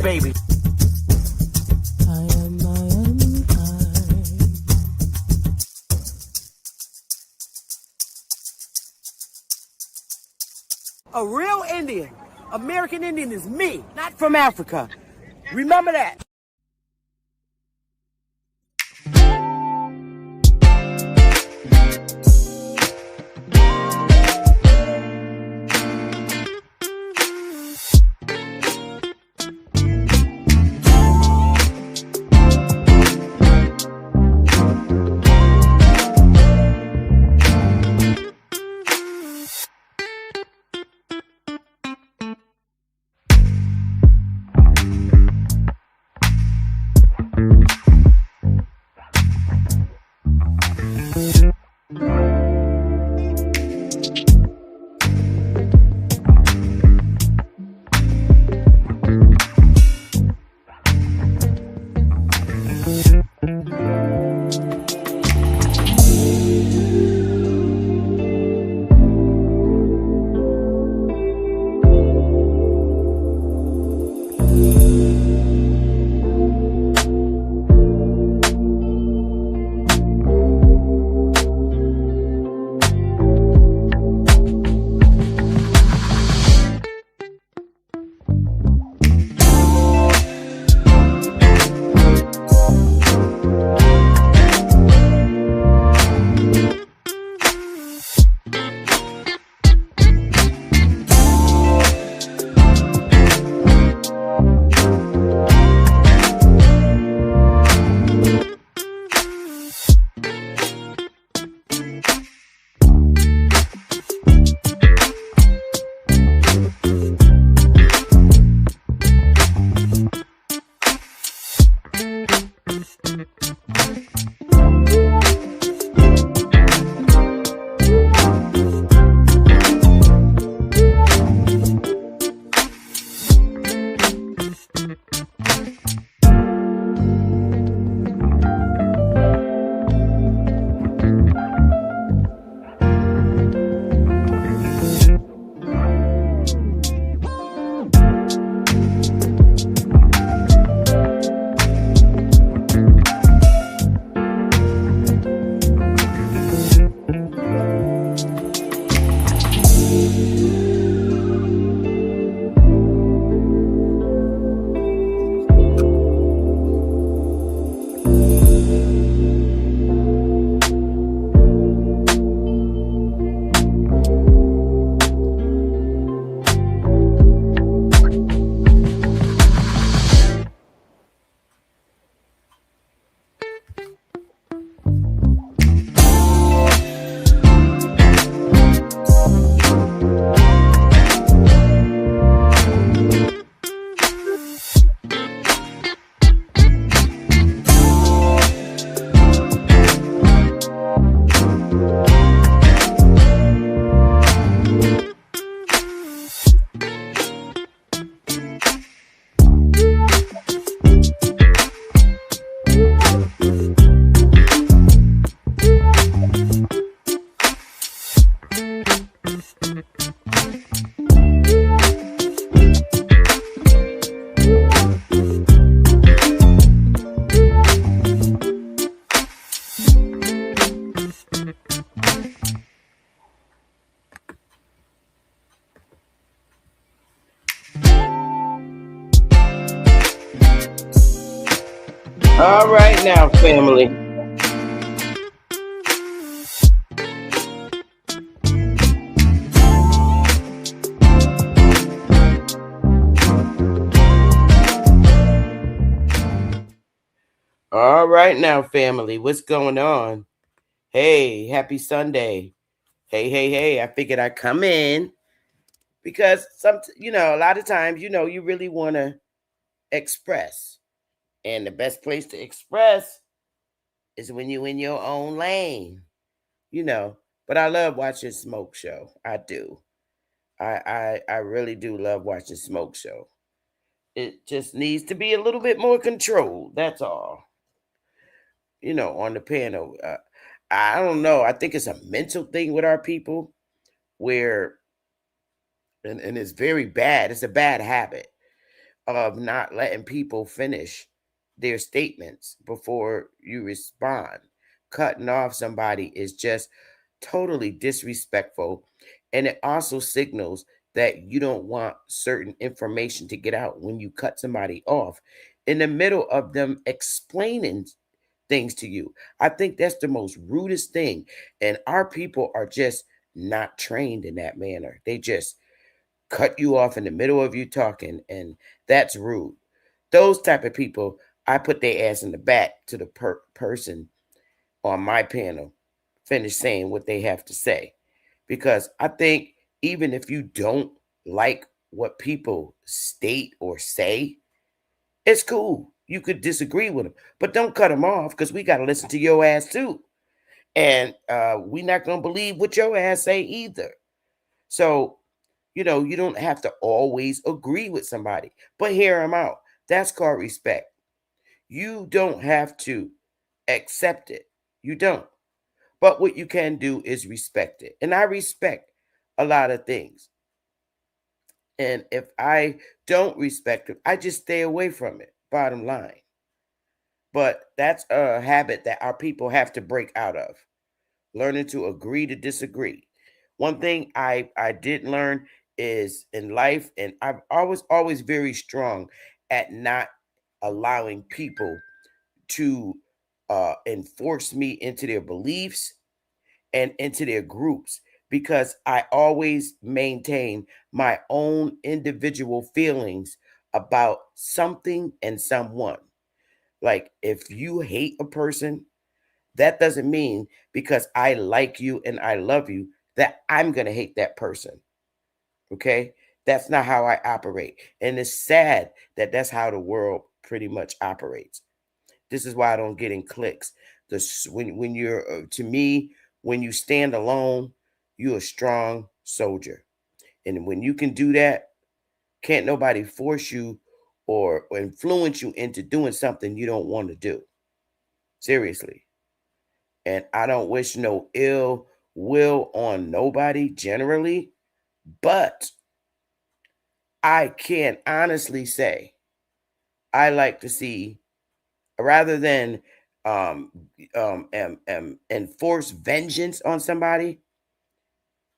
baby. A real Indian, American Indian is me, not from Africa. Remember that. All right now, family. All right now, family. What's going on? Hey, happy Sunday. Hey. I figured I'd come in because a lot of times, you really want to express. And the best place to express is when you're in your own lane, But I love watching Smoke Show. I do. I really do love watching Smoke Show. It just needs to be a little bit more controlled. That's all. On the panel. I don't know. I think it's a mental thing with our people where, and it's very bad. It's a bad habit. of not letting people finish their statements before you respond. Cutting off somebody is just totally disrespectful. And it also signals that you don't want certain information to get out when you cut somebody off in the middle of them explaining things to you. I think that's the most rudest thing. And our people are just not trained in that manner. They just cut you off in the middle of you talking, and that's rude. Those type of people, I put their ass in the back to the person on my panel finish saying what they have to say. Because I think even if you don't like what people state or say, it's cool. You could disagree with them, but don't cut them off because we got to listen to your ass too. And we not going to believe what your ass say either. So, you don't have to always agree with somebody, but hear them out. That's called respect. You don't have to accept it. You don't. But what you can do is respect it. And I respect a lot of things. And if I don't respect it, I just stay away from it, bottom line. But that's a habit that our people have to break out of, learning to agree to disagree. One thing I did learn is in life, and I've always very strong at not allowing people to enforce me into their beliefs and into their groups, because I always maintain my own individual feelings about something and someone. Like if you hate a person, that doesn't mean because I like you and I love you that I'm going to hate that person. Okay? That's not how I operate. And it's sad that that's how the world pretty much operates. This is why I don't get in cliques. When you're to me, when you stand alone, you're a strong soldier. And when you can do that, can't nobody force you or influence you into doing something you don't want to do. Seriously. And I don't wish no ill will on nobody generally, but I can honestly say I like to see, rather than um, enforce vengeance on somebody,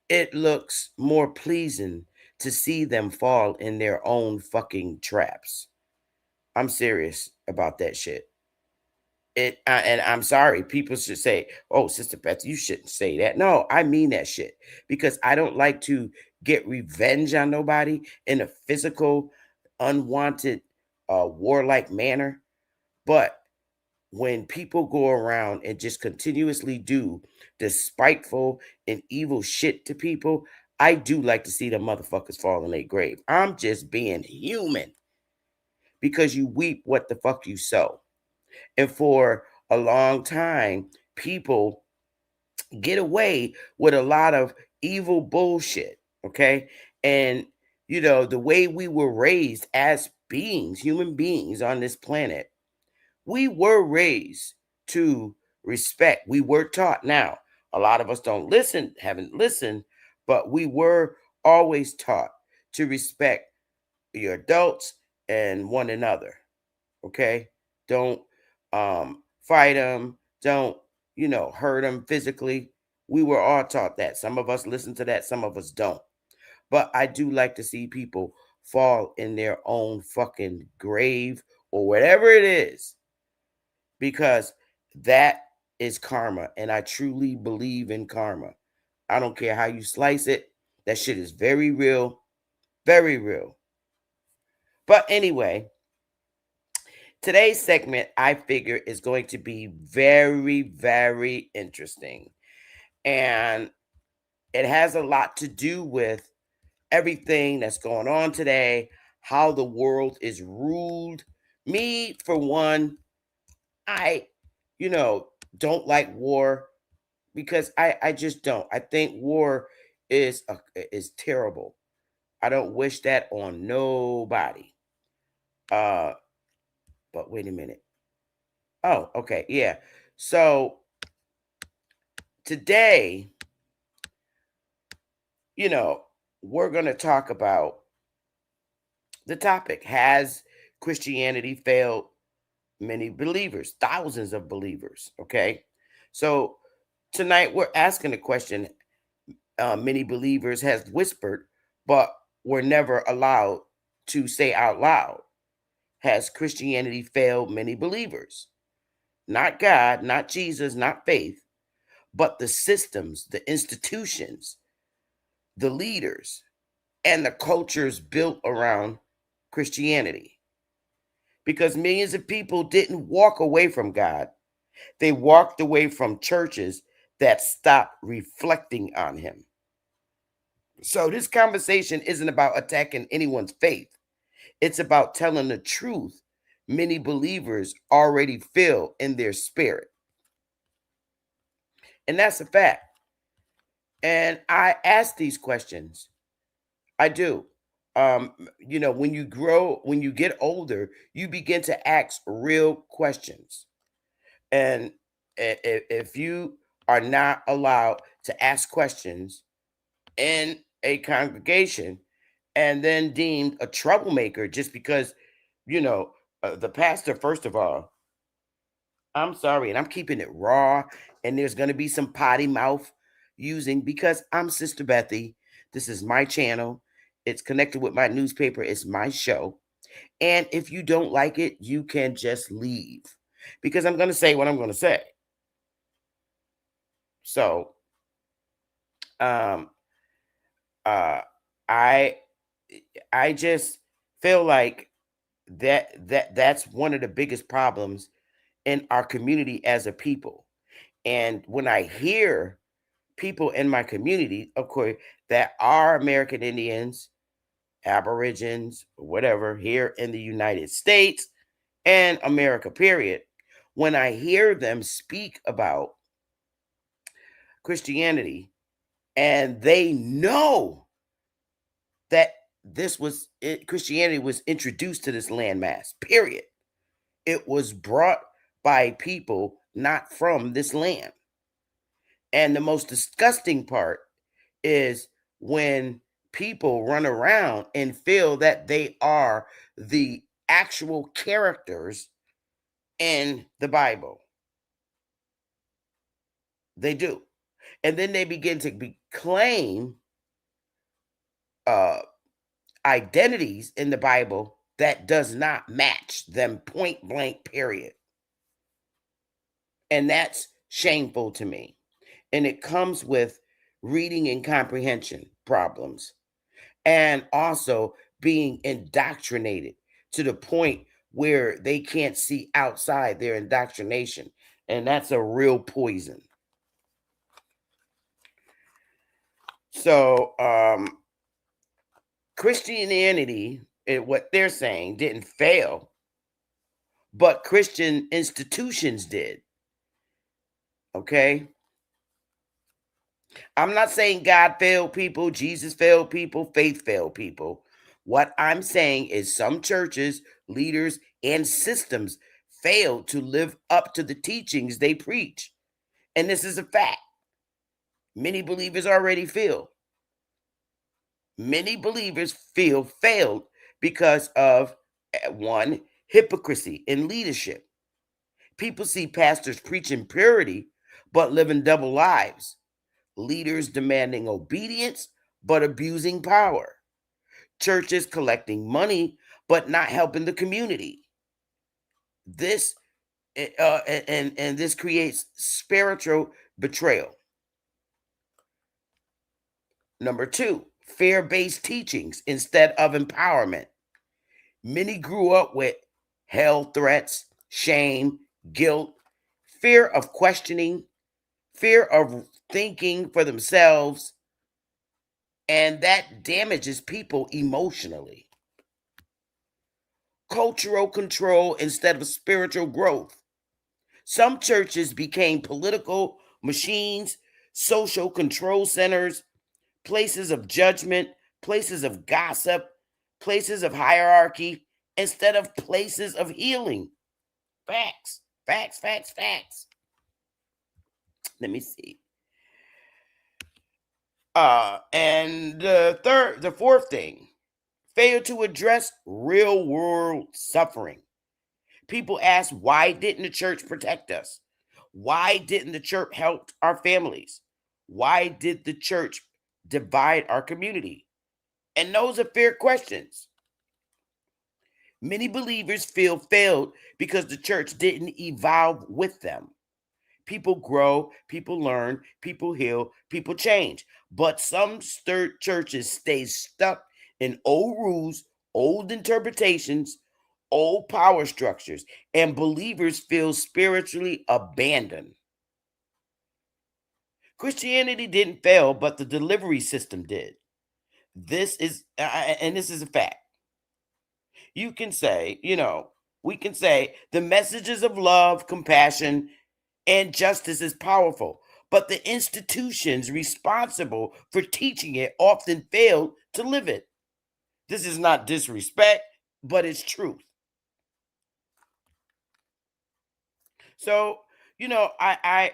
it looks more pleasing to see them fall in their own fucking traps. I'm serious about that shit. And I'm sorry, people should say, "Oh, Sister Bethy, you shouldn't say that." No, I mean that shit because I don't like to get revenge on nobody in a physical, unwanted, warlike manner. But when people go around and just continuously do the spiteful and evil shit to people, I do like to see the motherfuckers fall in their grave. I'm just being human because you weep what the fuck you sow. And for a long time, people get away with a lot of evil bullshit. Okay. And, the way we were raised as beings, human beings on this planet, we were raised to respect. We were taught. Now, a lot of us don't listen, haven't listened, but we were always taught to respect your adults and one another. Okay? Don't fight them. Don't, hurt them physically. We were all taught that. Some of us listen to that, some of us don't. But I do like to see people fall in their own fucking grave or whatever it is, because that is karma. And I truly believe in karma. I don't care how you slice it. That shit is very real, very real. But anyway, today's segment, I figure, is going to be very, very interesting. And it has a lot to do with everything that's going on today, how the world is ruled. Me, for one, I, you know, don't like war because I just don't. I think war is terrible. I don't wish that on nobody. Uh, but wait a minute. Oh, okay, yeah. So today, you know, we're gonna talk about the topic. Has Christianity failed many believers, thousands of believers? Okay. So tonight we're asking the question many believers has whispered, but were never allowed to say out loud. Has Christianity failed many believers? Not God, not Jesus, not faith, but the systems, the institutions, the leaders, and the cultures built around Christianity. Because millions of people didn't walk away from God, they walked away from churches that stopped reflecting on Him. So, this conversation isn't about attacking anyone's faith, it's about telling the truth many believers already feel in their spirit. And that's a fact. And I ask these questions. I do. When you grow, when you get older, you begin to ask real questions. And if you are not allowed to ask questions in a congregation and then deemed a troublemaker just because, you know, the pastor, first of all, I'm sorry, and I'm keeping it raw, and there's going to be some potty mouth using because I'm Sister Bethy. This is my channel. It's connected with my newspaper. It's my show. And if you don't like it, you can just leave because I'm going to say what I'm going to say. So, um, uh, I, I just feel like that's one of the biggest problems in our community as a people. And when I hear people in my community, of course, that are American Indians, Aborigines, whatever, here in the United States and America, period. When I hear them speak about Christianity and they know that Christianity was introduced to this landmass, period. It was brought by people not from this land. And the most disgusting part is when people run around and feel that they are the actual characters in the Bible. They do. And then they begin to claim uh, identities in the Bible that does not match them, point blank, period. And that's shameful to me. And it comes with reading and comprehension problems, and also being indoctrinated to the point where they can't see outside their indoctrination. And that's a real poison. So, Christianity, what they're saying, didn't fail, but Christian institutions did. Okay? I'm not saying God failed people, Jesus failed people, faith failed people. What I'm saying is some churches, leaders, and systems failed to live up to the teachings they preach. And this is a fact. Many believers already feel. Many believers feel failed because of one, hypocrisy in leadership. People see pastors preaching purity, but living double lives. Leaders demanding obedience, but abusing power. Churches collecting money, but not helping the community. This and this creates spiritual betrayal. Number two, fear-based teachings instead of empowerment. Many grew up with hell threats, shame, guilt, fear of questioning, fear of thinking for themselves, and that damages people emotionally. Cultural control instead of spiritual growth. Some churches became political machines, social control centers, places of judgment, places of gossip, places of hierarchy, instead of places of healing. Facts, facts, facts, facts. Let me see. And the fourth thing, Failed to address real world suffering. People ask, why didn't the church protect us? Why didn't the church help our families? Why did the church divide our community? And those are fair questions. Many believers feel failed because the church didn't evolve with them. People grow, people learn, people heal, people change. But some churches stay stuck in old rules, old interpretations, old power structures, and believers feel spiritually abandoned. Christianity didn't fail, but the delivery system did. This is, and this is a fact. You can say, we can say the messages of love, compassion, and justice is powerful, but the institutions responsible for teaching it often fail to live it. This is not disrespect, but it's truth. So, I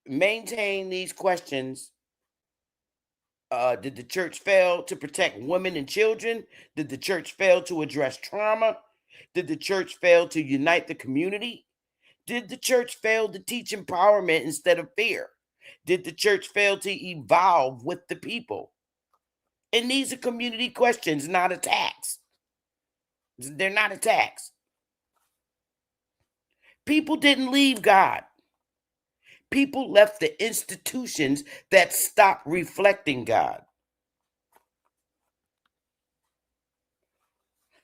maintain these questions. Did the church fail to protect women and children? Did the church fail to address trauma? Did the church fail to unite the community? Did the church fail to teach empowerment instead of fear? Did the church fail to evolve with the people? And these are community questions, not attacks. They're not attacks. People didn't leave God. People left the institutions that stopped reflecting God.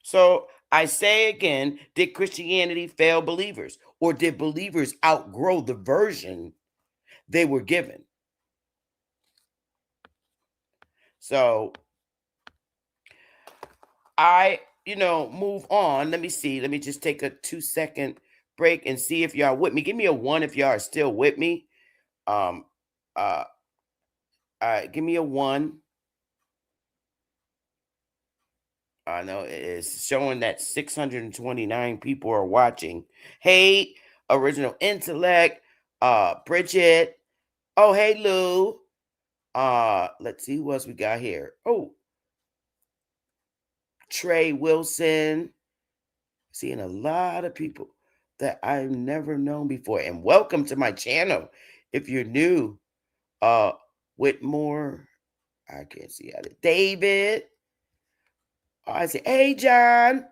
So I say again, did Christianity fail believers? Or did believers outgrow the version they were given? So I, move on. Let me see. Let me just take a 2-second break and see if y'all with me. Give me a 1 if y'all are still with me. Um, uh, give me a 1. I know it's showing that 629 people are watching. Hey, Original Intellect, Bridget. Oh, hey, Lou. Let's see who else we got here. Oh, Trey Wilson. Seeing a lot of people that I've never known before. And welcome to my channel. If you're new, Whitmore, I can't see how to. David. Oh, I say, hey, John.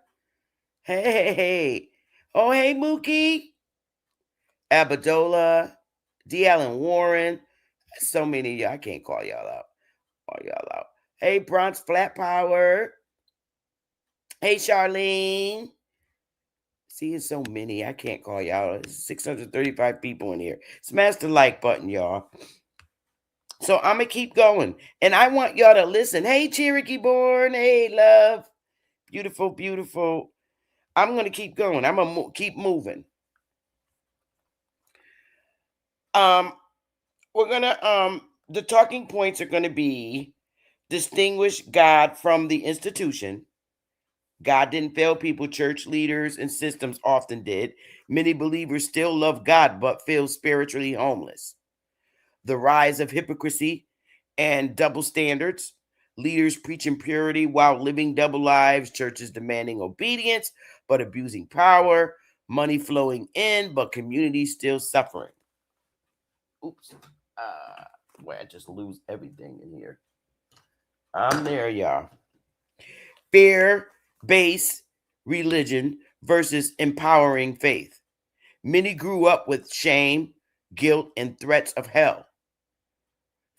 Hey. Oh, hey, Mookie. Abadola. D. Allen Warren. So many of y'all. I can't call y'all out. Hey, Bronx Flat Power. Hey, Charlene. Seeing so many, I can't call y'all. 635 people in here. Smash the like button, y'all. So I'm going to keep going. And I want y'all to listen. Hey, Cherokee Born. Hey, love. Beautiful, beautiful. I'm going to keep going. I'm going to keep moving. We're going to, the talking points are going to be distinguish God from the institution. God didn't fail people. Church leaders and systems often did. Many believers still love God but feel spiritually homeless. The rise of hypocrisy and double standards. Leaders preaching purity while living double lives. Churches demanding obedience but abusing power. Money flowing in but communities still suffering. Oops. Boy, I just lose everything in here. I'm there, y'all. Fear-based religion versus empowering faith. Many grew up with shame, guilt, and threats of hell.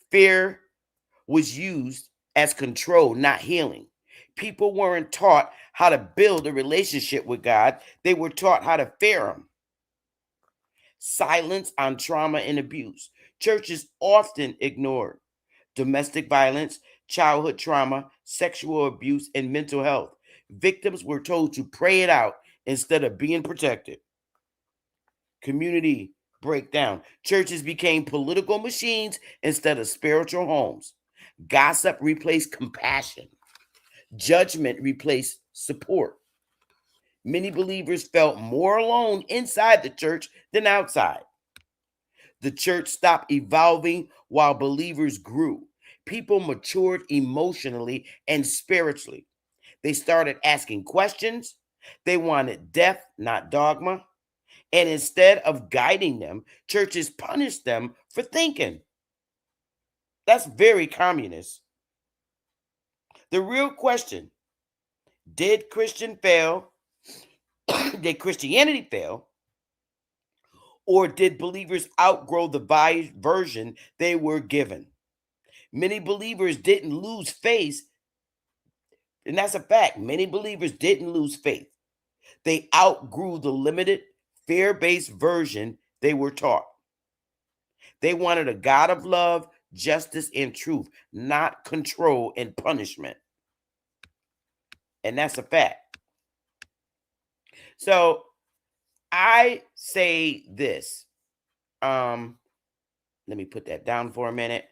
Fear was used as control, not healing. People weren't taught how to build a relationship with God. They were taught how to fear Him. Silence on trauma and abuse. Churches often ignored domestic violence, childhood trauma, sexual abuse, and mental health. Victims were told to pray it out instead of being protected. Community breakdown. Churches became political machines instead of spiritual homes. Gossip replaced compassion. Judgment replaced support. Many believers felt more alone inside the church than outside. The church stopped evolving while believers grew. people matured emotionally and spiritually. They started asking questions. They wanted depth, not dogma. And instead of guiding them, churches punished them for thinking. That's very communist. The real question, did Christian fail? Did Christianity fail? Or did believers outgrow the version they were given? Many believers didn't lose faith, and that's a fact. Many believers didn't lose faith. They outgrew the limited, fear-based version they were taught. They wanted a God of love, justice, and truth, not control and punishment. And that's a fact. So I say this. Let me put that down for a minute.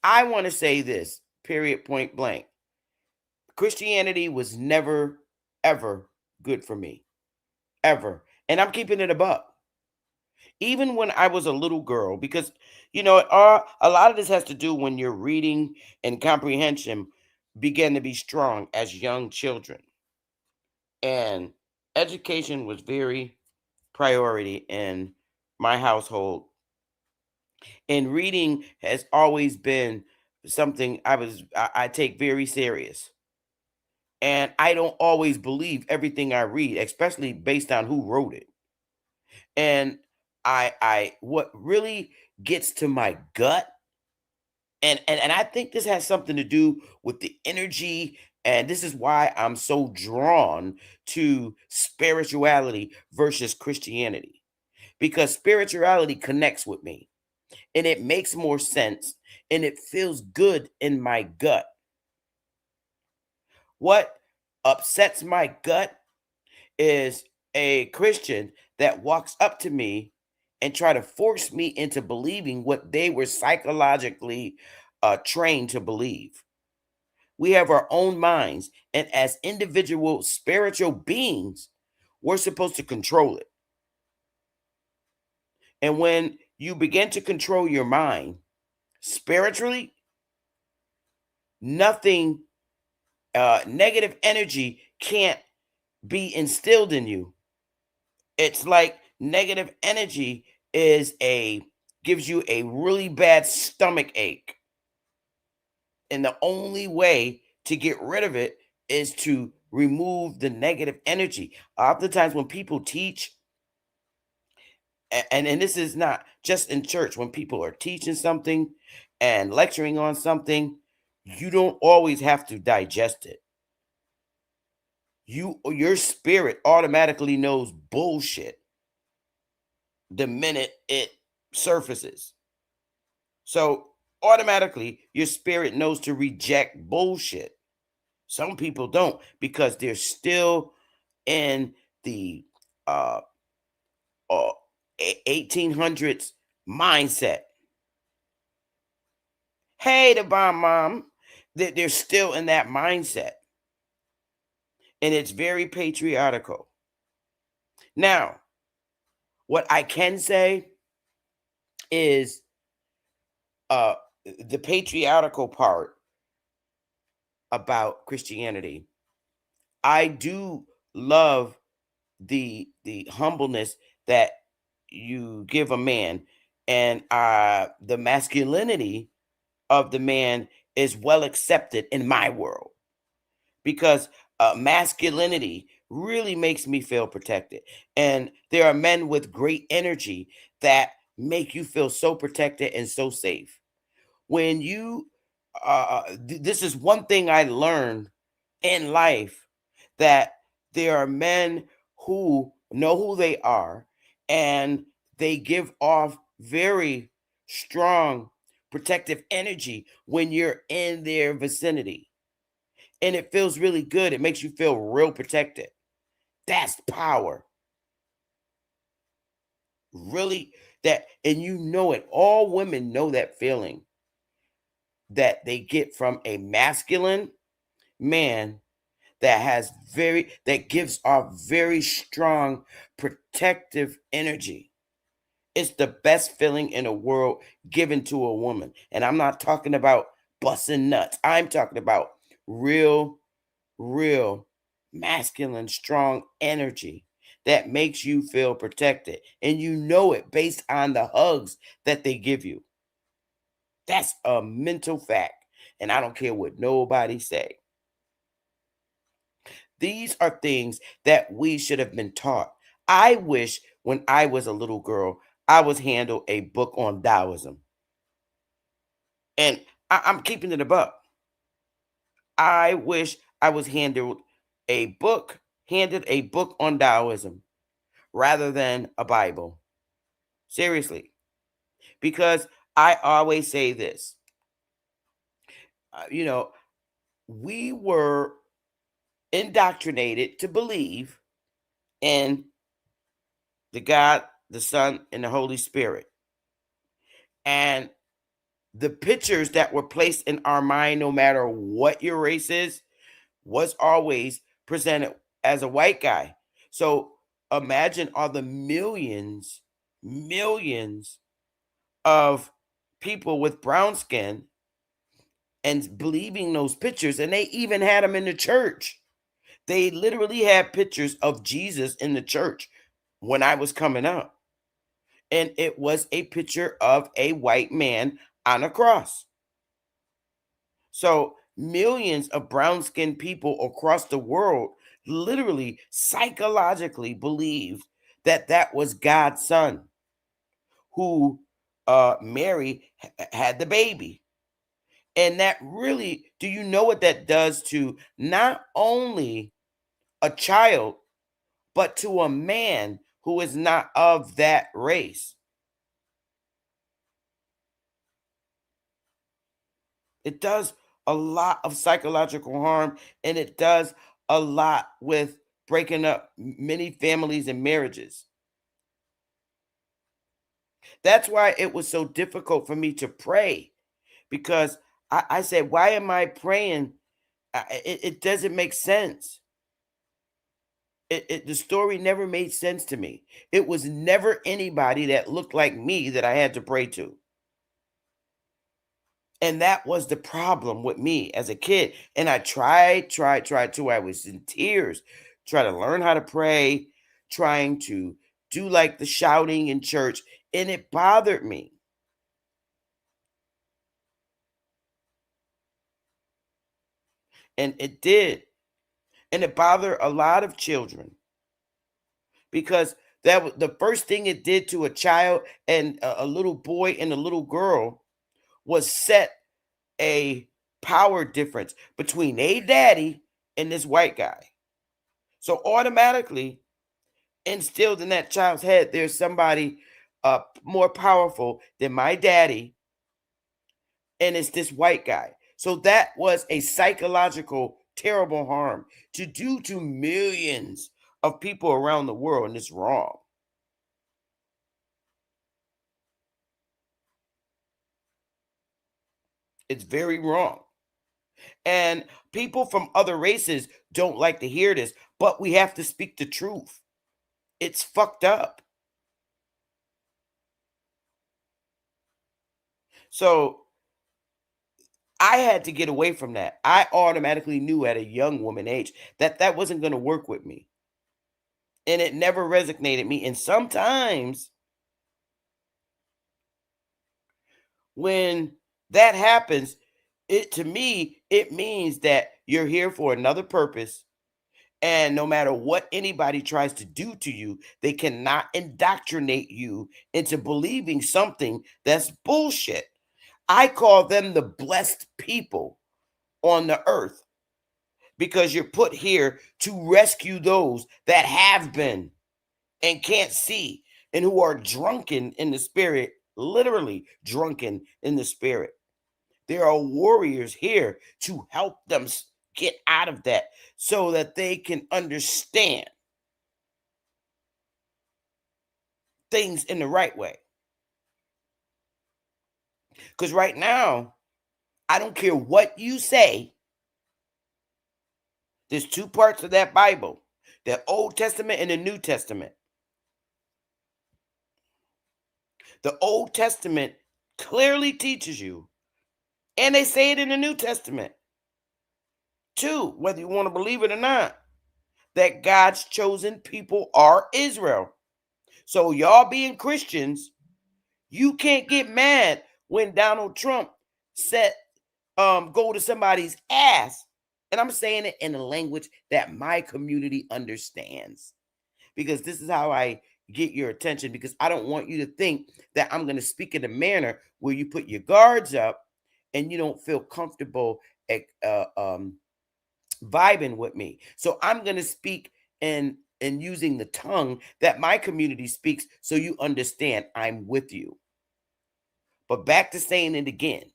I want to say this, period, point blank. Christianity was never, ever good for me. Ever. And I'm keeping it a buck. Even when I was a little girl, because, a lot of this has to do when your reading and comprehension began to be strong as young children. And education was very priority in my household. And reading has always been something I take very serious. And I don't always believe everything I read, especially based on who wrote it. And I what really gets to my gut, and I think this has something to do with the energy, and this is why I'm so drawn to spirituality versus Christianity. Because spirituality connects with me and it makes more sense and it feels good in my gut. What upsets my gut is a Christian that walks up to me and try to force me into believing what they were psychologically trained to believe. We have our own minds, and as individual spiritual beings, we're supposed to control it. And when you begin to control your mind spiritually, nothing, negative energy can't be instilled in you. It's like negative energy gives you a really bad stomach ache. And the only way to get rid of it is to remove the negative energy. Oftentimes when people teach, and this is not just in church, when people are teaching something and lecturing on something, you don't always have to digest it. Your spirit automatically knows bullshit the minute it surfaces. So automatically your spirit knows to reject bullshit. Some people don't because they're still in the uh, uh 1800s mindset. Hey, the bomb mom, they're still in that mindset, and it's very patriarchal. Now, what I can say is uh the patriarchal part about Christianity. I do love the humbleness that you give a man, and the masculinity of the man is well accepted in my world, because masculinity really makes me feel protected. And there are men with great energy that make you feel so protected and so safe. When you, this is one thing I learned in life, that there are men who know who they are and they give off very strong protective energy when you're in their vicinity. And it feels really good. It makes you feel real protected. That's power. Really, that, and you know it. All women know that feeling that they get from a masculine man that gives off very strong protective energy. It's the best feeling in the world given to a woman. And I'm not talking about busting nuts. I'm talking about real, real masculine, strong energy that makes you feel protected. And you know it based on the hugs that they give you. That's a mental fact. And I don't care what nobody say. These are things that we should have been taught. I wish when I was a little girl, I was handed a book on Taoism. And I'm keeping it a buck. I wish I was handed a book on Taoism rather than a Bible. Seriously. Because I always say this. We were indoctrinated to believe in the God, the Son, and the Holy Spirit. And the pictures that were placed in our mind, no matter what your race is, was always presented as a white guy. So imagine all the millions of people with brown skin and believing those pictures. And they even had them in the church. They literally had pictures of Jesus in the church when I was coming up. And it was a picture of a white man on a cross. So millions of brown-skinned people across the world literally psychologically believed that that was God's son who Mary had the baby. And that really, do you know what that does to not only a child, but to a man who is not of that race? It does a lot of psychological harm, and it does a lot with breaking up many families and marriages. That's why it was so difficult for me to pray, because I said, why am I praying? It doesn't make sense. The story never made sense to me. It was never anybody that looked like me that I had to pray to. And that was the problem with me as a kid. And I tried till I was in tears, try to learn how to pray, trying to do like the shouting in church. And it bothered me. And it did. And it bothered a lot of children because that was the first thing it did to a child and a little boy and a little girl was set a power difference between a daddy and this white guy. So automatically instilled in that child's head, there's somebody more powerful than my daddy, and it's this white guy. So that was a psychological terrible harm to do to millions of people around the world, and it's wrong. It's very wrong. And people from other races don't like to hear this, but we have to speak the truth. It's fucked up. So I had to get away from that. I automatically knew at a young woman age that that wasn't going to work with me. And it never resonated me. And sometimes when that happens, it to me, it means that you're here for another purpose. And no matter what anybody tries to do to you, they cannot indoctrinate you into believing something that's bullshit. I call them the blessed people on the earth because you're put here to rescue those that have been and can't see and who are drunken in the spirit, literally drunken in the spirit. There are warriors here to help them get out of that so that they can understand things in the right way. Because right now, I don't care what you say, there's two parts of that Bible, the Old Testament and the New Testament. The Old Testament clearly teaches you And they say it in the New Testament too, whether you want to believe it or not, that God's chosen people are Israel. So y'all being Christians, you can't get mad when Donald Trump said, go to somebody's ass. And I'm saying it in a language that my community understands, because this is how I get your attention, because I don't want you to think that I'm going to speak in a manner where you put your guards up and you don't feel comfortable vibing with me. So I'm going to speak and using the tongue that my community speaks, so you understand I'm with you. But back to saying it again,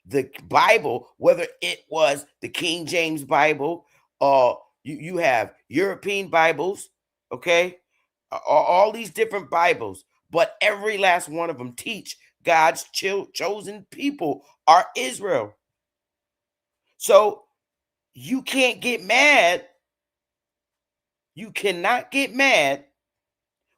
the Bible, whether it was the King James Bible, or you have European Bibles, okay, all these different Bibles, but every last one of them teach God's chosen people are Israel. So you can't get mad. You cannot get mad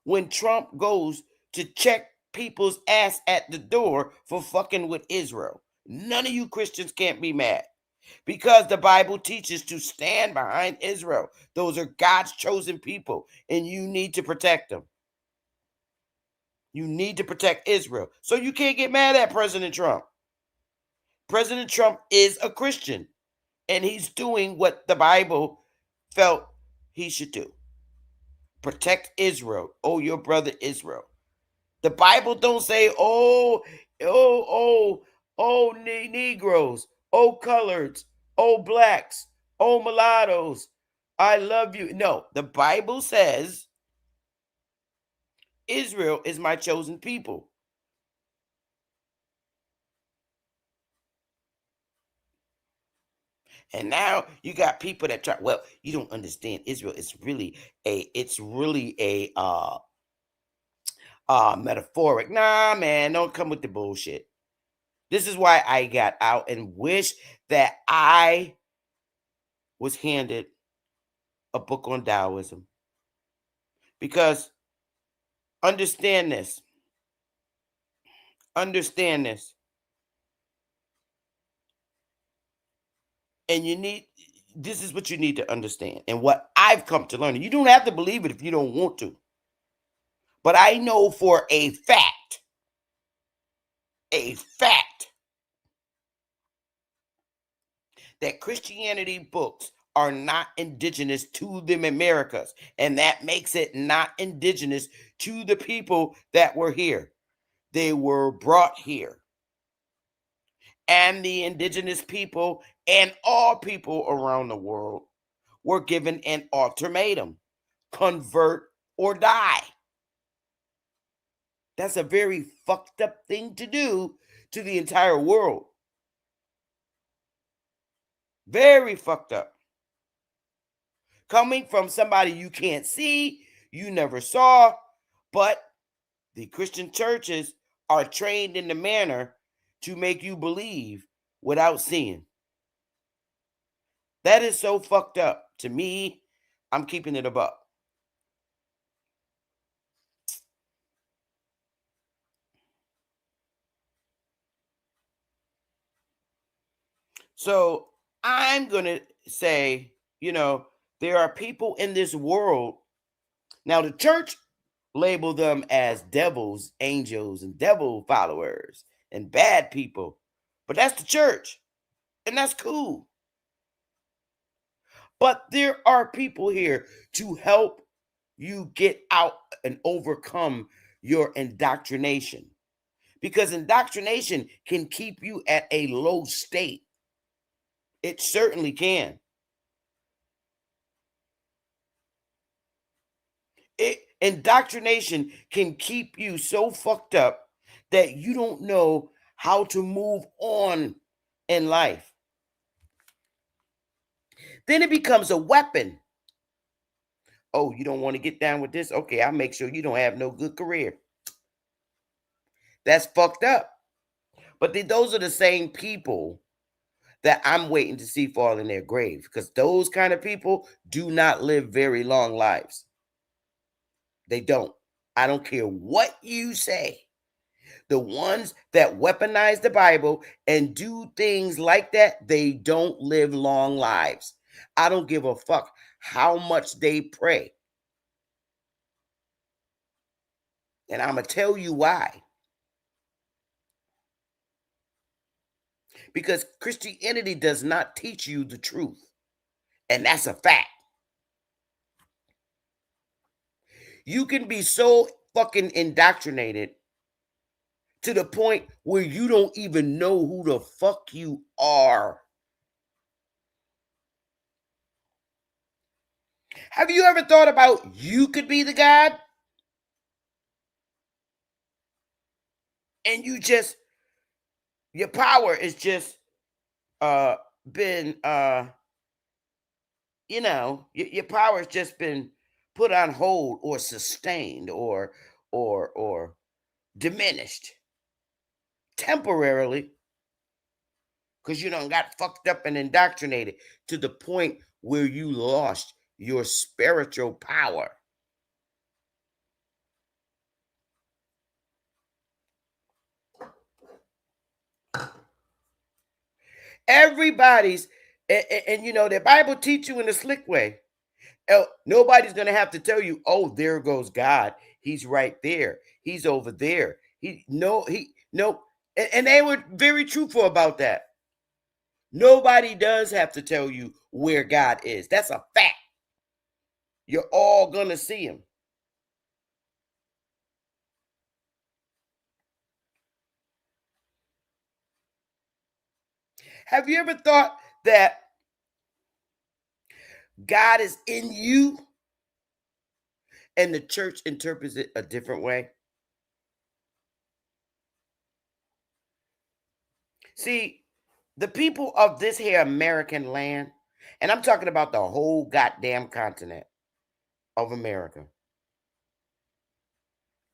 when Trump goes to check people's ass at the door for fucking with Israel. None of you Christians can't be mad, because the Bible teaches to stand behind Israel. Those are God's chosen people, and you need to protect them. You need to protect Israel. So you can't get mad at President Trump. President Trump is a Christian, and he's doing what the Bible felt he should do. Protect Israel. Oh, your brother Israel. The Bible don't say, Negroes, oh, coloreds, oh, blacks, oh, mulattoes, I love you. No, the Bible says Israel is my chosen people. And now you got people that try, well, you don't understand Israel. It's really a metaphoric. Nah, man, don't come with the bullshit. This is why I got out and wish that I was handed a book on Taoism. Because understand this. Understand this. And this is what you need to understand. And what I've come to learn. You don't have to believe it if you don't want to. But I know for a fact, that Christianity books are not indigenous to the Americas. And that makes it not indigenous to the people that were here. They were brought here. And the indigenous people and all people around the world were given an ultimatum: convert or die. That's a very fucked up thing to do to the entire world. Very fucked up. Coming from somebody you can't see, you never saw, but the Christian churches are trained in the manner to make you believe without seeing. That is so fucked up. To me, I'm keeping it above. So I'm going to say, there are people in this world. Now, the church label them as devils, angels, and devil followers and bad people. But that's the church. And that's cool. But there are people here to help you get out and overcome your indoctrination. Because indoctrination can keep you at a low state. It certainly can. Indoctrination can keep you so fucked up that you don't know how to move on in life. Then it becomes a weapon. Oh, you don't want to get down with this? Okay, I'll make sure you don't have no good career. That's fucked up. But those are the same people that I'm waiting to see fall in their grave, because those kind of people do not live very long lives. They don't. I don't care what you say. The ones that weaponize the Bible and do things like that, they don't live long lives. I don't give a fuck how much they pray. And I'm going to tell you why. Because Christianity does not teach you the truth. And that's a fact. You can be so fucking indoctrinated to the point where you don't even know who the fuck you are. Have you ever thought about you could be the God? And your power is just been your power has just been put on hold or sustained or diminished temporarily because you done got fucked up and indoctrinated to the point where you lost your spiritual power. Everybody's and the Bible teach you in a slick way. Nobody's gonna have to tell you, oh, there goes God. He's right there. He's over there. And they were very truthful about that. Nobody does have to tell you where God is. That's a fact. You're all gonna see him. Have you ever thought that God is in you and the church interprets it a different way? See, the people of this here American land, and I'm talking about the whole goddamn continent of America,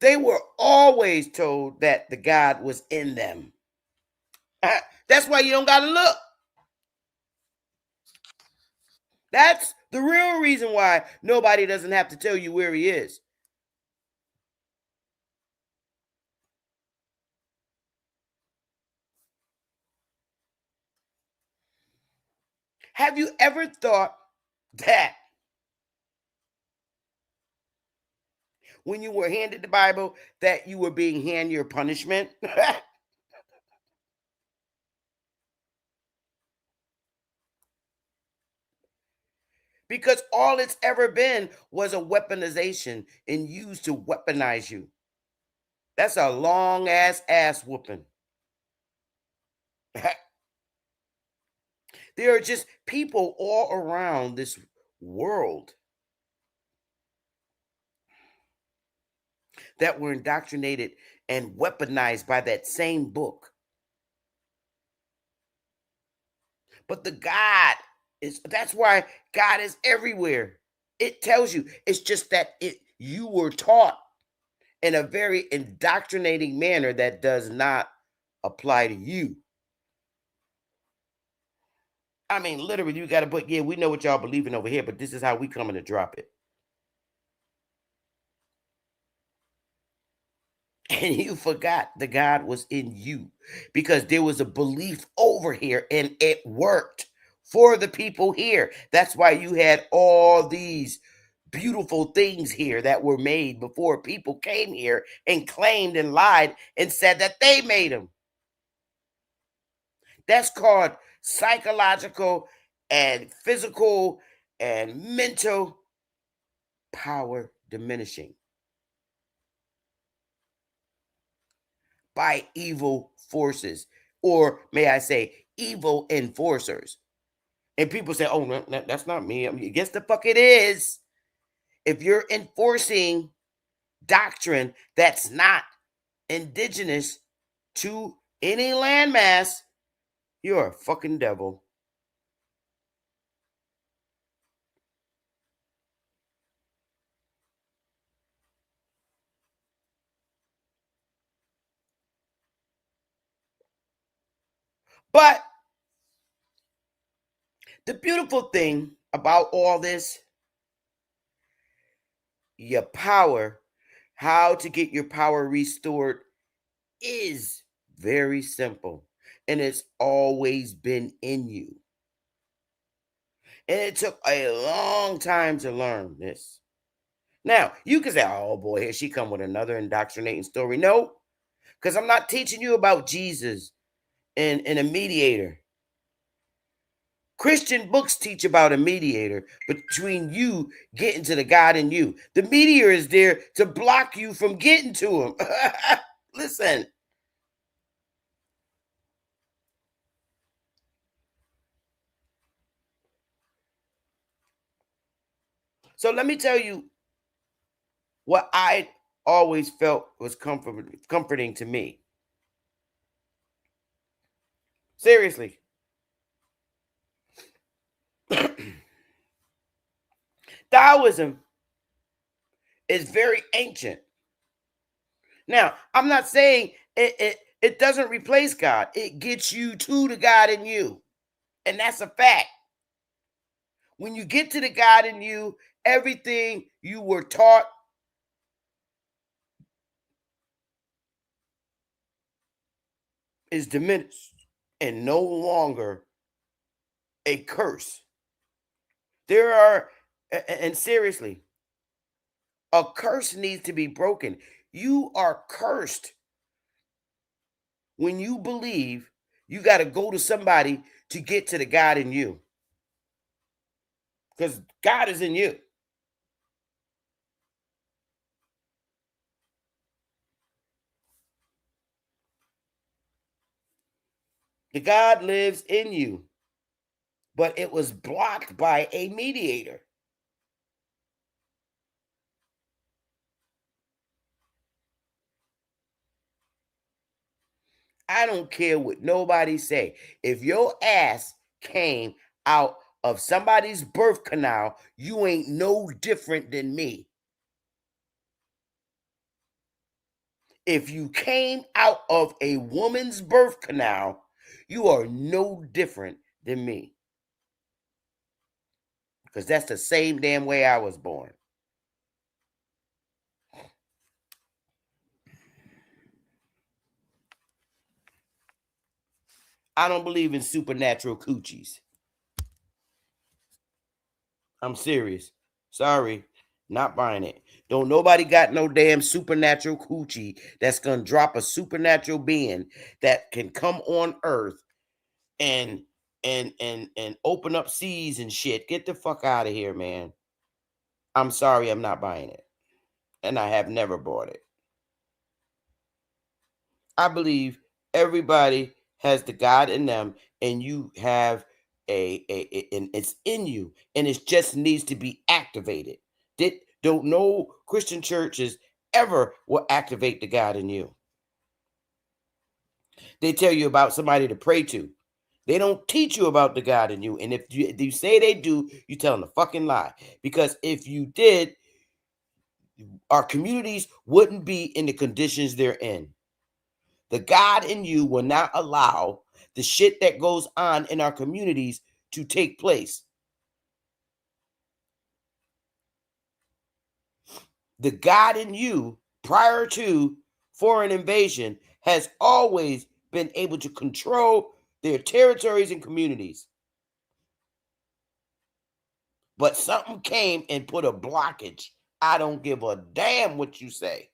they were always told that the God was in them. That's why you don't got to look. That's the real reason why nobody doesn't have to tell you where he is. Have you ever thought that when you were handed the Bible that you were being handed your punishment? Because all it's ever been was a weaponization and used to weaponize you. That's a long ass whooping. There are just people all around this world that were indoctrinated and weaponized by that same book. But that's why God is everywhere. It tells you. It's just that you were taught in a very indoctrinating manner that does not apply to you. I mean, literally, you got to put, yeah, we know what y'all believing over here, but this is how we coming to drop it. And you forgot the God was in you because there was a belief over here and it worked for the people here. That's why you had all these beautiful things here that were made before people came here and claimed and lied and said that they made them. That's called psychological and physical and mental power diminishing by evil forces, or may I say, evil enforcers. And people say, oh, no, that's not me. I mean, yes, the fuck it is. If you're enforcing doctrine that's not indigenous to any landmass, you're a fucking devil. But the beautiful thing about all this, your power, how to get your power restored is very simple, and it's always been in you. And it took a long time to learn this. Now, you can say, oh boy, here she come with another indoctrinating story. No, because I'm not teaching you about Jesus and a mediator. Christian books teach about a mediator between you getting to the God in you. The mediator is there to block you from getting to him. Listen. So let me tell you what I always felt was comforting to me. Seriously. Taoism is very ancient. Now, I'm not saying it doesn't replace God. It gets you to the God in you. And that's a fact. When you get to the God in you, everything you were taught is diminished and no longer a curse. There are, and seriously, a curse needs to be broken. You are cursed when you believe you got to go to somebody to get to the God in you. Because God is in you. The God lives in you, but it was blocked by a mediator. I don't care what nobody say. If your ass came out of somebody's birth canal, you ain't no different than me. If you came out of a woman's birth canal, you are no different than me. Because that's the same damn way I was born. I don't believe in supernatural coochies. I'm serious. Sorry, not buying it. Don't nobody got no damn supernatural coochie that's gonna drop a supernatural being that can come on earth and and open up seas and shit. Get the fuck out of here, man. I'm sorry, I'm not buying it. And I have never bought it. I believe everybody has the God in them, and you have and it's in you, and it just needs to be activated. Don't know Christian churches ever will activate the God in you. They tell you about somebody to pray to. They don't teach you about the God in you. And if you say they do, you tell them a fucking lie. Because if you did, our communities wouldn't be in the conditions they're in. The God in you will not allow the shit that goes on in our communities to take place. The God in you, prior to foreign invasion, has always been able to control their territories and communities. But something came and put a blockage. I don't give a damn what you say.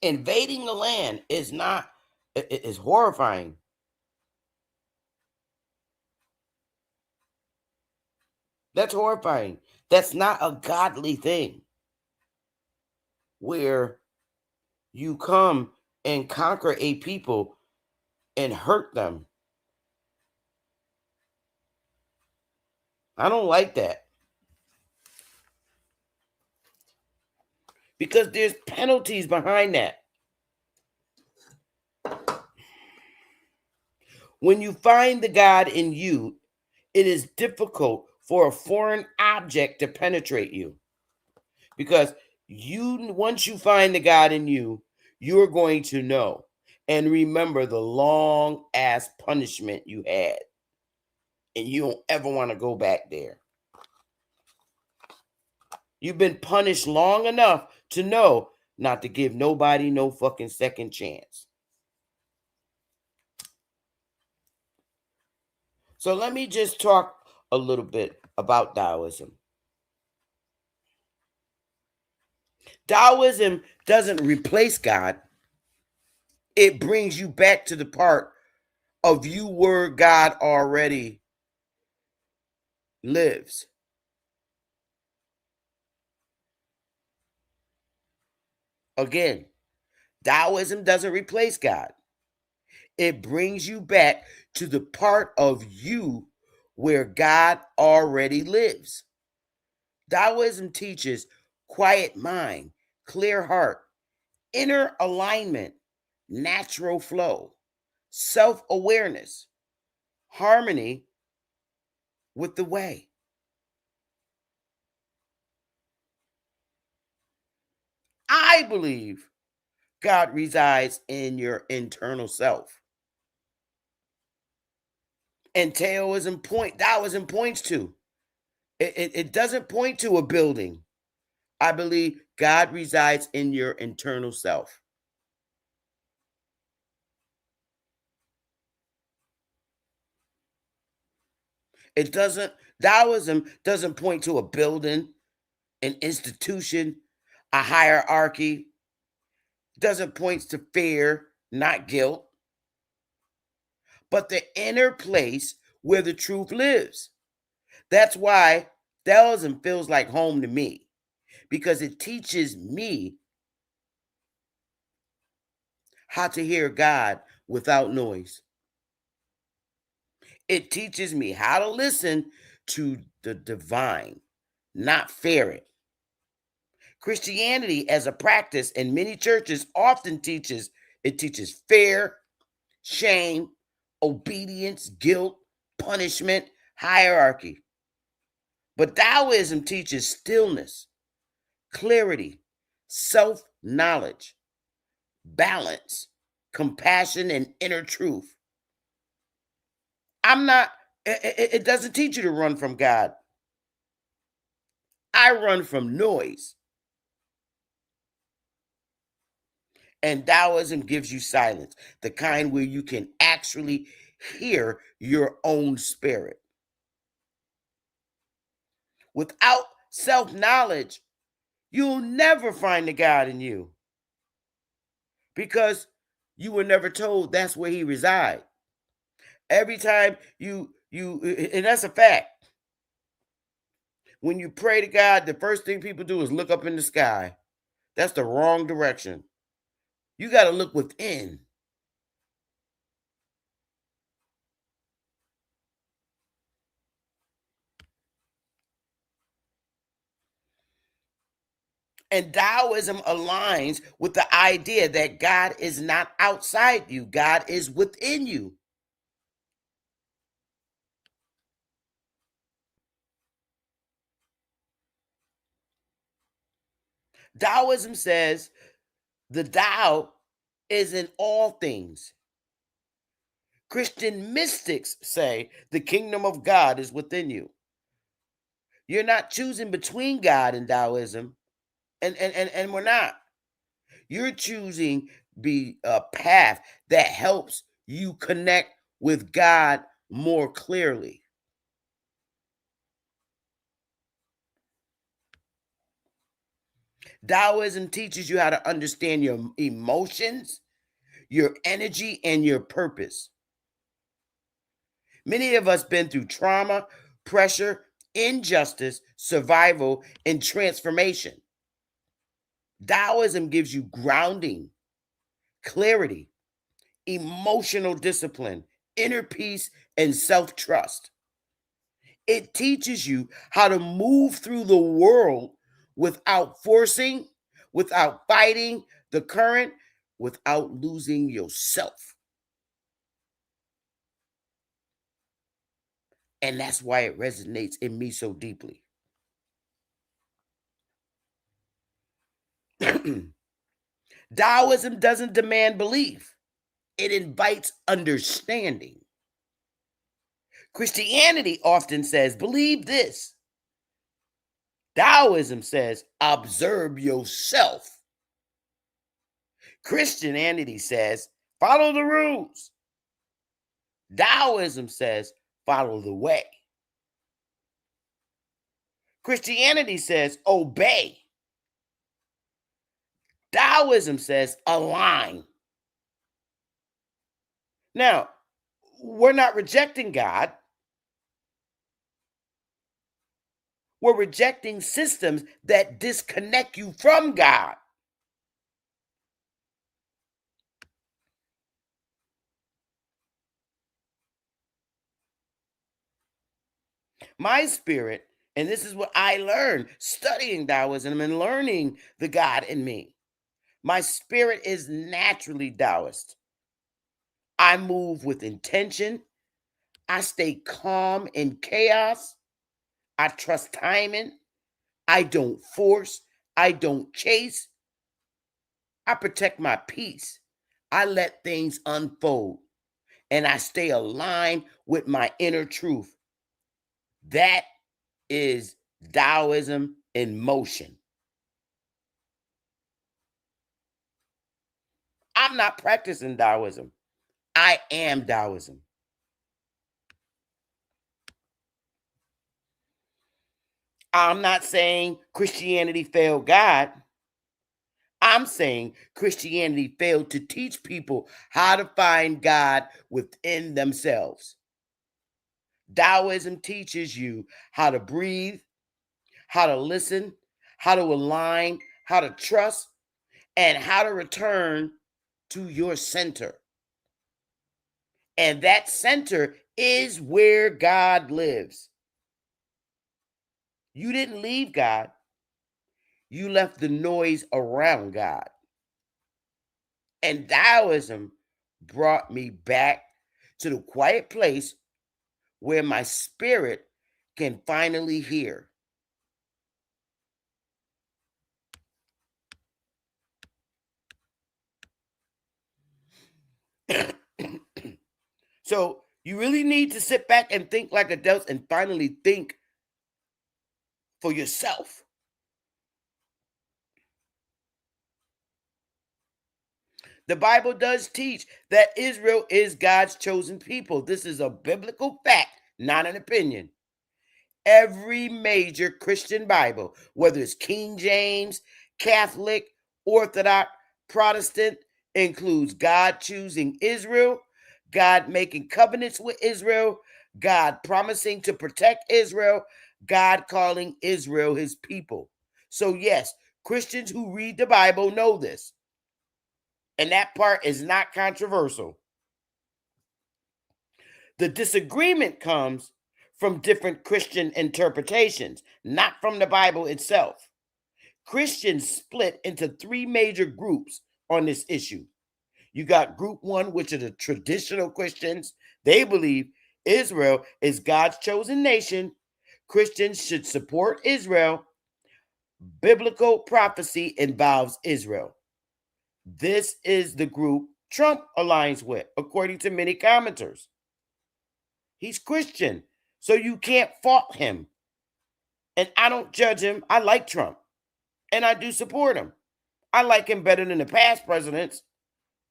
Invading the land is not, is horrifying. That's horrifying. That's not a godly thing where you come and conquer a people and hurt them. I don't like that. Because there's penalties behind that. When you find the God in you, it is difficult for a foreign object to penetrate you. Because once you find the God in you, you're going to know. and remember the long ass punishment you had. And you don't ever want to go back there. You've been punished long enough to know not to give nobody no fucking second chance. So let me just talk a little bit about Taoism. Taoism doesn't replace God. It brings you back to the part of you where God already lives. Again, Taoism doesn't replace God. It brings you back to the part of you where God already lives. Taoism teaches quiet mind, clear heart, inner alignment, natural flow, self-awareness, harmony with the way. I believe God resides in your internal self. And Taoism points to. It doesn't point to a building. I believe God resides in your internal self. Taoism doesn't point to a building, an institution, a hierarchy. It doesn't point to fear, not guilt, but the inner place where the truth lives. That's why Taoism feels like home to me, because it teaches me how to hear God without noise. It teaches me how to listen to the divine, not fear it. Christianity as a practice in many churches often teaches fear, shame, obedience, guilt, punishment, hierarchy. But Taoism teaches stillness, clarity, self-knowledge, balance, compassion, and inner truth. It doesn't teach you to run from God. I run from noise. And Taoism gives you silence, the kind where you can actually hear your own spirit. Without self-knowledge, you'll never find the God in you, because you were never told that's where he resides. Every time and that's a fact. When you pray to God, the first thing people do is look up in the sky. That's the wrong direction. You got to look within. And Taoism aligns with the idea that God is not outside you, God is within you. Taoism says the Tao is in all things. Christian mystics say the kingdom of God is within you. You're not choosing between God and Taoism, and we're not. You're choosing a path that helps you connect with God more clearly. Taoism teaches you how to understand your emotions, your energy, and your purpose. Many of us been through trauma, pressure, injustice, survival, and transformation. Taoism gives you grounding, clarity, emotional discipline, inner peace, and self-trust. It teaches you how to move through the world without forcing, without fighting the current, without losing yourself. And that's why it resonates in me so deeply. Taoism doesn't demand belief. It invites understanding. Christianity often says, believe this. Taoism says, observe yourself. Christianity says, follow the rules. Taoism says, follow the way. Christianity says, obey. Taoism says, align. Now, we're not rejecting God. We're rejecting systems that disconnect you from God. My spirit, and this is what I learned studying Taoism and learning the God in me. My spirit is naturally Taoist. I move with intention. I stay calm in chaos. I trust timing. I don't force. I don't chase. I protect my peace. I let things unfold. And I stay aligned with my inner truth. That is Taoism in motion. I'm not practicing Taoism. I am Taoism. I'm not saying Christianity failed God. I'm saying Christianity failed to teach people how to find God within themselves. Taoism teaches you how to breathe, how to listen, how to align, how to trust, and how to return to your center. And that center is where God lives. You didn't leave God. You left the noise around God. And Taoism brought me back to the quiet place where my spirit can finally hear. So you really need to sit back and think like adults and finally think for yourself. The Bible does teach that Israel is God's chosen people. This is a biblical fact, not an opinion. Every major Christian Bible, whether it's King James, Catholic, Orthodox, Protestant, includes God choosing Israel, God making covenants with Israel, God promising to protect Israel, God calling Israel his people. So yes, Christians who read the Bible know this. And that part is not controversial. The disagreement comes from different Christian interpretations, not from the Bible itself. Christians split into three major groups on this issue. You got group one, which are the traditional Christians. They believe Israel is God's chosen nation. Christians should support Israel. Biblical prophecy involves Israel. This is the group Trump aligns with, according to many commenters. He's Christian, so you can't fault him. And I don't judge him. I like Trump, and I do support him. I like him better than the past presidents.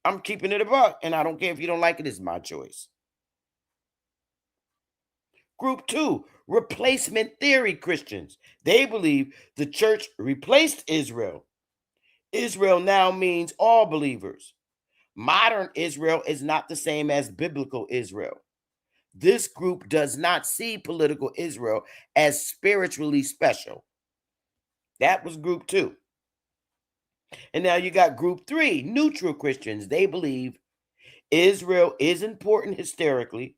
I'm keeping it a buck, and I don't care if you don't like it. It's my choice. Group two, replacement theory Christians. They believe the church replaced Israel. Israel now means all believers. Modern Israel is not the same as biblical Israel. This group does not see political Israel as spiritually special. That was group two. And now you got group three, neutral Christians. They believe Israel is important historically,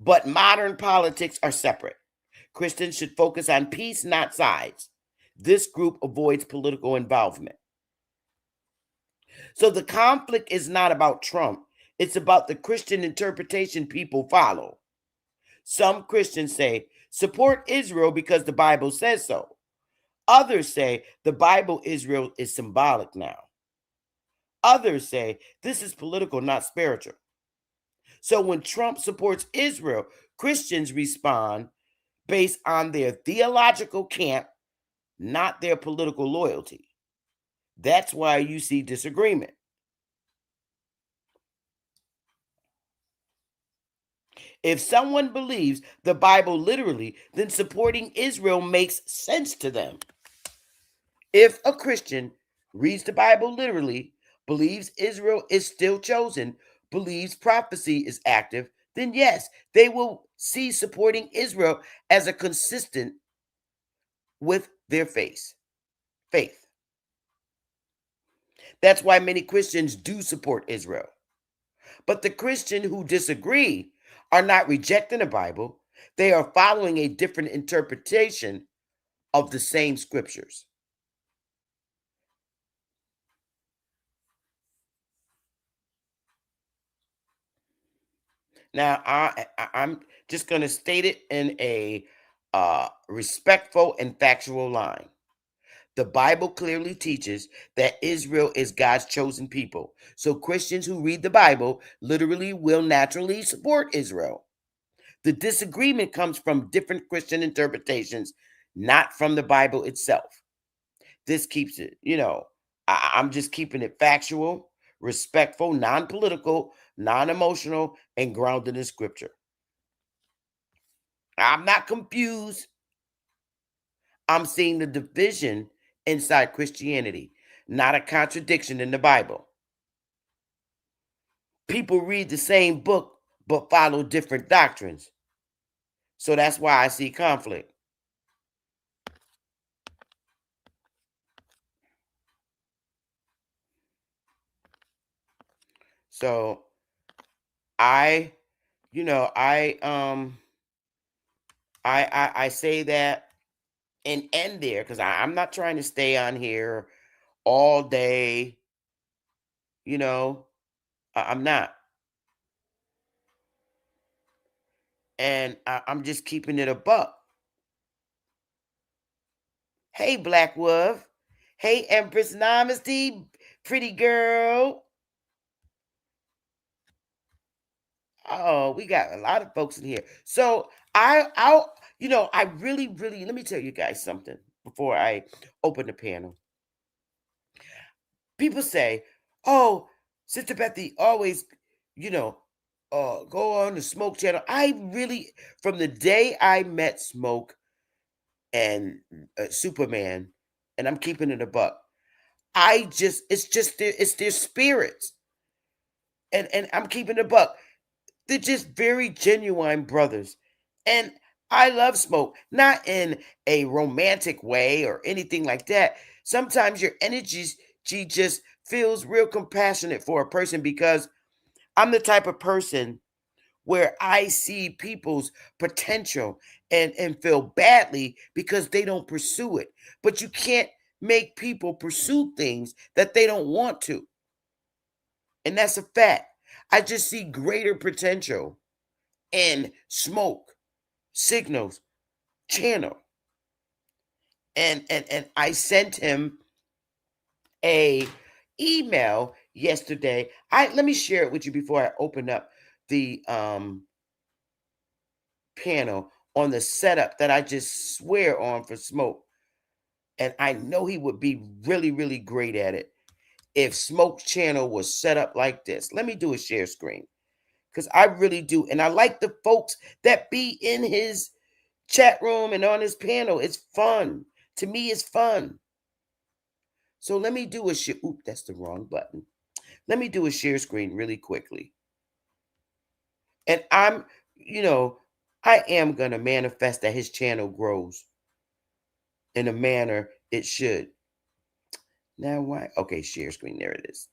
but modern politics are separate. Christians should focus on peace, not sides. This group avoids political involvement. So the conflict is not about Trump. It's about the Christian interpretation people follow. Some Christians say, support Israel because the Bible says so. Others say the Bible Israel is symbolic now. Others say this is political, not spiritual. So when Trump supports Israel, Christians respond based on their theological camp, not their political loyalty. That's why you see disagreement. If someone believes the Bible literally, then supporting Israel makes sense to them. If a Christian reads the Bible literally, believes Israel is still chosen, believes prophecy is active, then yes, they will see supporting Israel as a consistent with their faith. That's why many Christians do support Israel. But the Christian who disagree are not rejecting the Bible. They are following a different interpretation of the same scriptures. Now, I'm just going to state it in a respectful and factual line. The Bible clearly teaches that Israel is God's chosen people. So Christians who read the Bible literally will naturally support Israel. The disagreement comes from different Christian interpretations, not from the Bible itself. This keeps it, I'm just keeping it factual, respectful, non-political, non-emotional, and grounded in scripture. I'm not confused. I'm seeing the division inside Christianity, not a contradiction in the Bible. People read the same book but follow different doctrines. So that's why I see conflict. So I, I say that and end there because I'm not trying to stay on here all day. I'm not. And I'm just keeping it a buck. Hey, Black Wolf. Hey, Empress Namaste, pretty girl. Oh, we got a lot of folks in here. So I really, really, let me tell you guys something before I open the panel. People say, oh, Sister Bethy always, go on the Smoke channel. I really, from the day I met Smoke and Superman, and I'm keeping it a buck, it's their spirits. And I'm keeping it a buck. They're just very genuine brothers. And I love Smoke, not in a romantic way or anything like that. Sometimes your energy just feels real compassionate for a person because I'm the type of person where I see people's potential and feel badly because they don't pursue it. But you can't make people pursue things that they don't want to. And that's a fact. I just see greater potential in Smoke Signals channel. And I sent him a email yesterday. Let me share it with you before I open up the panel on the setup that I just swear on for Smoke. And I know he would be really, really great at it if Smoke's channel was set up like this. Let me do a share screen because I really do. And I like the folks that be in his chat room and on his panel. It's fun. To me, it's fun. So let me do a share. Oop, that's the wrong button. Let me do a share screen really quickly. And I am going to manifest that his channel grows in a manner it should. Now, why? Okay, share screen. There it is.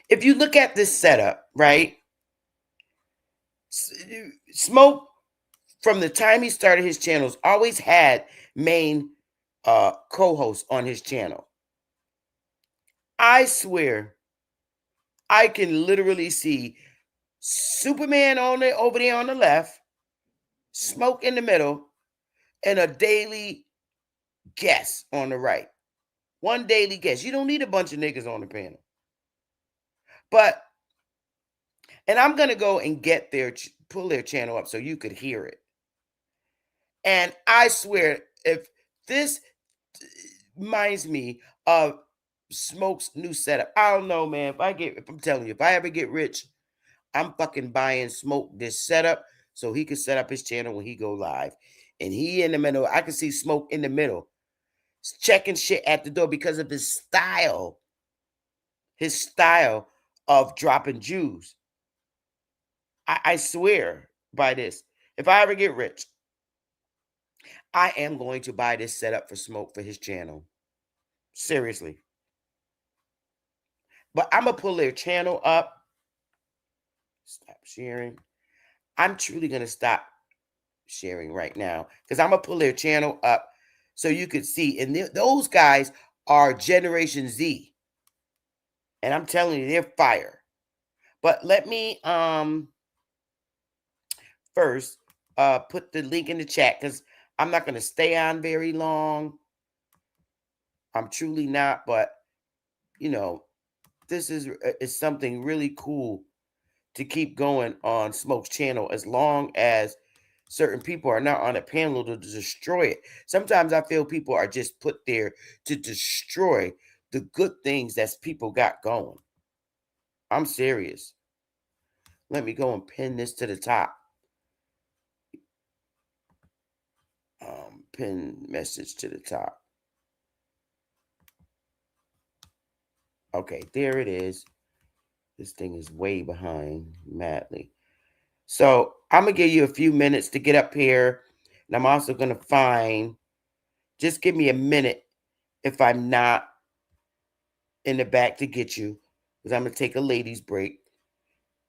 If you look at this setup, right? Smoke, from the time he started his channels, always had main co-hosts on his channel. I swear, I can literally see Superman over there on the left, Smoke in the middle, and a daily guest on the right. One daily guest. You don't need a bunch of niggas on the panel. But, and I'm going to go and get pull their channel up so you could hear it. And I swear, if this reminds me of Smoke's new setup, I don't know, man. If I'm telling you, if I ever get rich, I'm fucking buying Smoke this setup so he can set up his channel when he go live. And he in the middle, I can see Smoke in the middle, checking shit at the door because of his style of dropping Jews. I swear by this. If I ever get rich, I am going to buy this setup for Smoke for his channel. Seriously. But I'm going to pull their channel up. Stop sharing. I'm truly going to stop sharing right now because I'm going to pull their channel up so you could see. And those guys are Generation Z. And I'm telling you, they're fire. But let me first put the link in the chat because I'm not going to stay on very long. I'm truly not, but you know, this is something really cool to keep going on Smoke's channel as long as certain people are not on a panel to destroy it. Sometimes I feel people are just put there to destroy the good things that people got going. I'm serious. Let me go and pin this to the top. Pin message to the top. Okay, there it is. This thing is way behind madly. So I'm going to give you a few minutes to get up here. And I'm also going to find, just give me a minute if I'm not in the back to get you. Because I'm going to take a ladies break.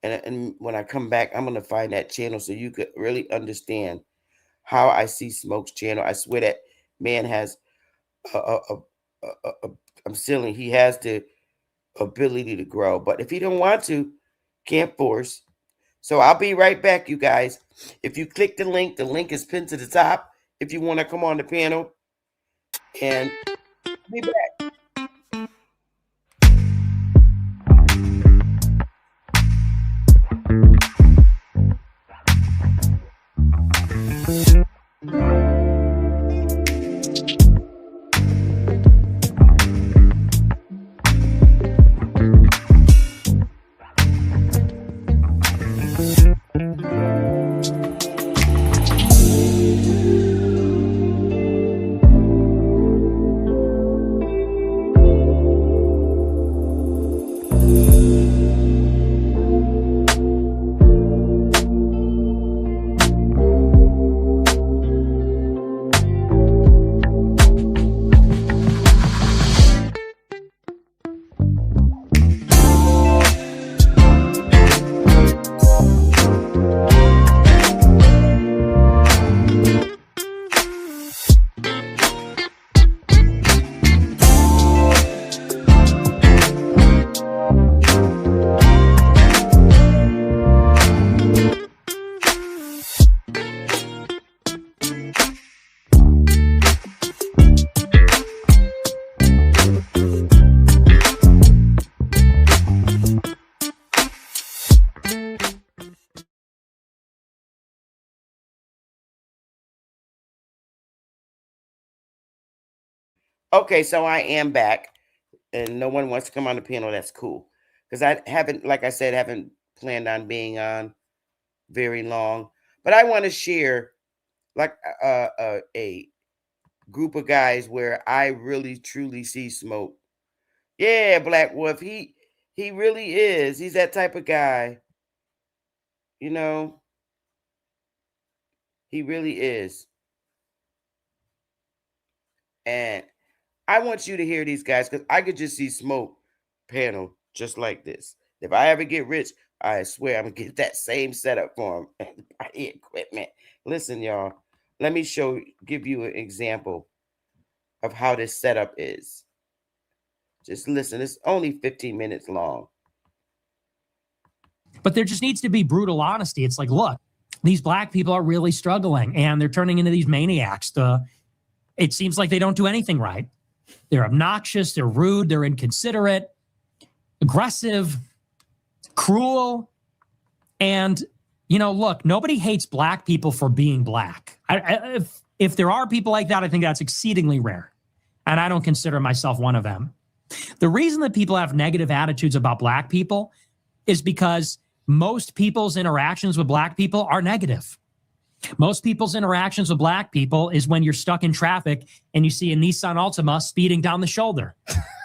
And when I come back, I'm going to find that channel so you could really understand how I see Smoke's channel. I swear that man has I'm silly. He has the ability to grow. But if he don't want to, can't force. So I'll be right back, you guys. If you click the link is pinned to the top. If you want to come on the panel, and I'll be back. Okay, so I am back, and no one wants to come on the panel. That's cool, because I haven't, like I said, haven't planned on being on very long. But I want to share, like, a group of guys where I really truly see Smoke. Yeah, Black Wolf, he really is. He's that type of guy. You know, he really is. And I want you to hear these guys because I could just see Smoke panel just like this. If I ever get rich, I swear I'm going to get that same setup for him and buy the equipment. Listen, y'all, let me give you an example of how this setup is. Just listen, it's only 15 minutes long. But there just needs to be brutal honesty. It's like, look, these black people are really struggling and they're turning into these maniacs. It seems like they don't do anything right. They're obnoxious. They're rude. They're inconsiderate, aggressive, cruel. And, you know, look, nobody hates black people for being black. If there are people like that, I think that's exceedingly rare. And I don't consider myself one of them. The reason that people have negative attitudes about black people is because most people's interactions with black people are negative. Most people's interactions with black people is when you're stuck in traffic and you see a Nissan Altima speeding down the shoulder.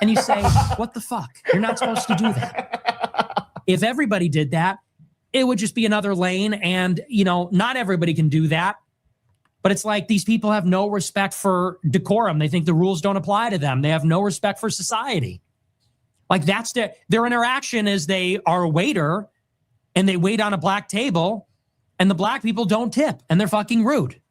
And you say, what the fuck? You're not supposed to do that. If everybody did that, it would just be another lane. And, you know, not everybody can do that. But it's like these people have no respect for decorum. They think the rules don't apply to them. They have no respect for society. Like that's their interaction is they are a waiter and they wait on a black table and the black people don't tip and they're fucking rude.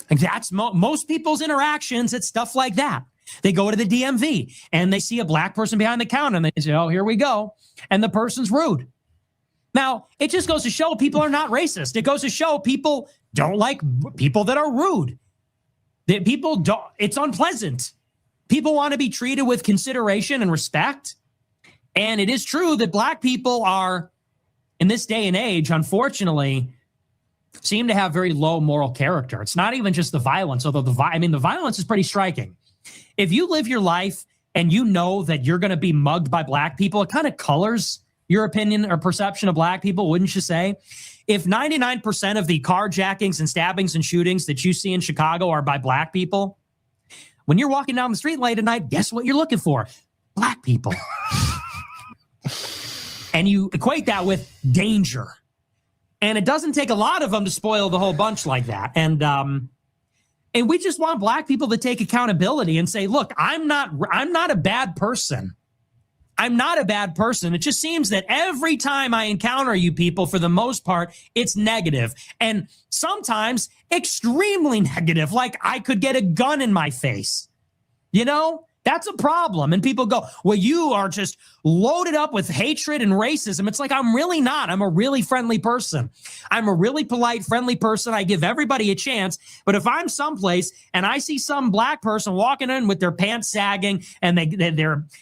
Like that's most people's interactions. It's stuff like that. They go to the DMV and they see a black person behind the counter and they say, oh, here we go. And the person's rude. Now, it just goes to show people are not racist. It goes to show people don't like people that are rude. That people don't, it's unpleasant. People want to be treated with consideration and respect. And it is true that black people are, in this day and age, unfortunately, seem to have very low moral character. It's not even just the violence, although the violence is pretty striking. If you live your life and you know that you're going to be mugged by black people, it kind of colors your opinion or perception of black people, wouldn't you say? If 99% of the carjackings and stabbings and shootings that you see in Chicago are by black people, when you're walking down the street late at night, guess what you're looking for? Black people. And you equate that with danger. And it doesn't take a lot of them to spoil the whole bunch like that. And we just want black people to take accountability and say, look, I'm not a bad person. I'm not a bad person. It just seems that every time I encounter you people, for the most part, it's negative. And sometimes extremely negative, like I could get a gun in my face. You know, that's a problem. And people go, well, you are just loaded up with hatred and racism. It's like, I'm really not. I'm a really friendly person. I'm a really polite, friendly person. I give everybody a chance. But if I'm someplace and I see some black person walking in with their pants sagging and they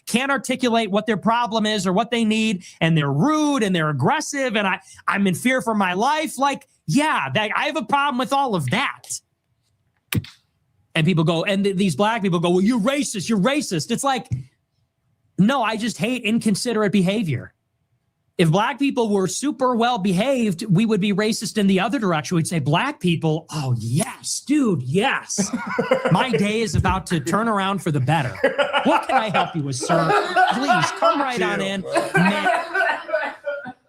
can't articulate what their problem is or what they need, and they're rude and they're aggressive and I'm in fear for my life, like, yeah, I have a problem with all of that. And people go, and these black people go, well, you're racist, you're racist. It's like, no, I just hate inconsiderate behavior. If black people were super well behaved, we would be racist in the other direction. We'd say, black people, oh, yes, dude, yes. My day is about to turn around for the better. What can I help you with, sir? Please, come right on in. Man.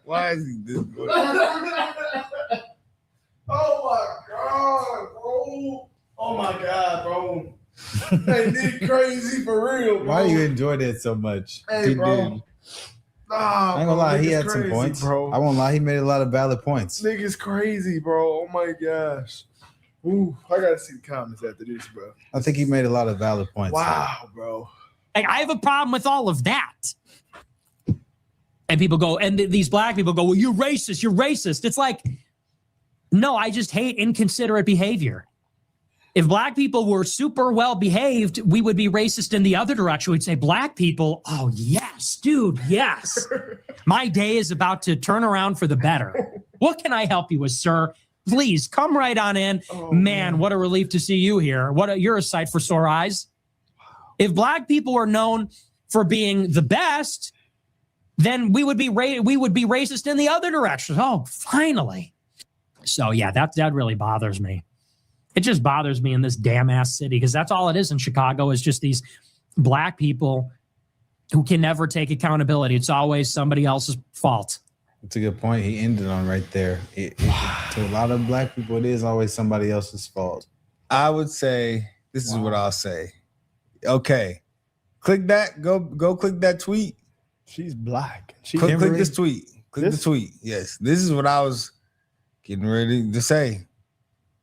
Why is he this good? Oh, my God, bro. Oh my God, bro. Hey, this crazy for real, bro. Why do you enjoy that so much? Hey, bro. Nah, I ain't gonna lie, he had crazy, some points. Bro. I won't lie, he made a lot of valid points. Nigga's crazy, bro. Oh my gosh. Ooh, I gotta see the comments after this, bro. I think he made a lot of valid points. Wow, bro. Like, I have a problem with all of that. And people go, and these black people go, well, you're racist, you're racist. It's like, no, I just hate inconsiderate behavior. If black people were super well behaved, we would be racist in the other direction. We'd say, black people, oh, yes, dude, yes. My day is about to turn around for the better. What can I help you with, sir? Please, come right on in. Oh, man, what a relief to see you here. You're a sight for sore eyes. If black people were known for being the best, then we would be racist in the other direction. Oh, finally. So, yeah, that really bothers me. It just bothers me in this damn ass city, because that's all it is in Chicago, is just these black people who can never take accountability. It's always somebody else's fault. That's a good point he ended on right there. To a lot of black people, it is always somebody else's fault. I would say, this is what I'll say. Okay, click that. Go click that tweet. She's black. Click this tweet. Click the tweet. Yes, this is what I was getting ready to say.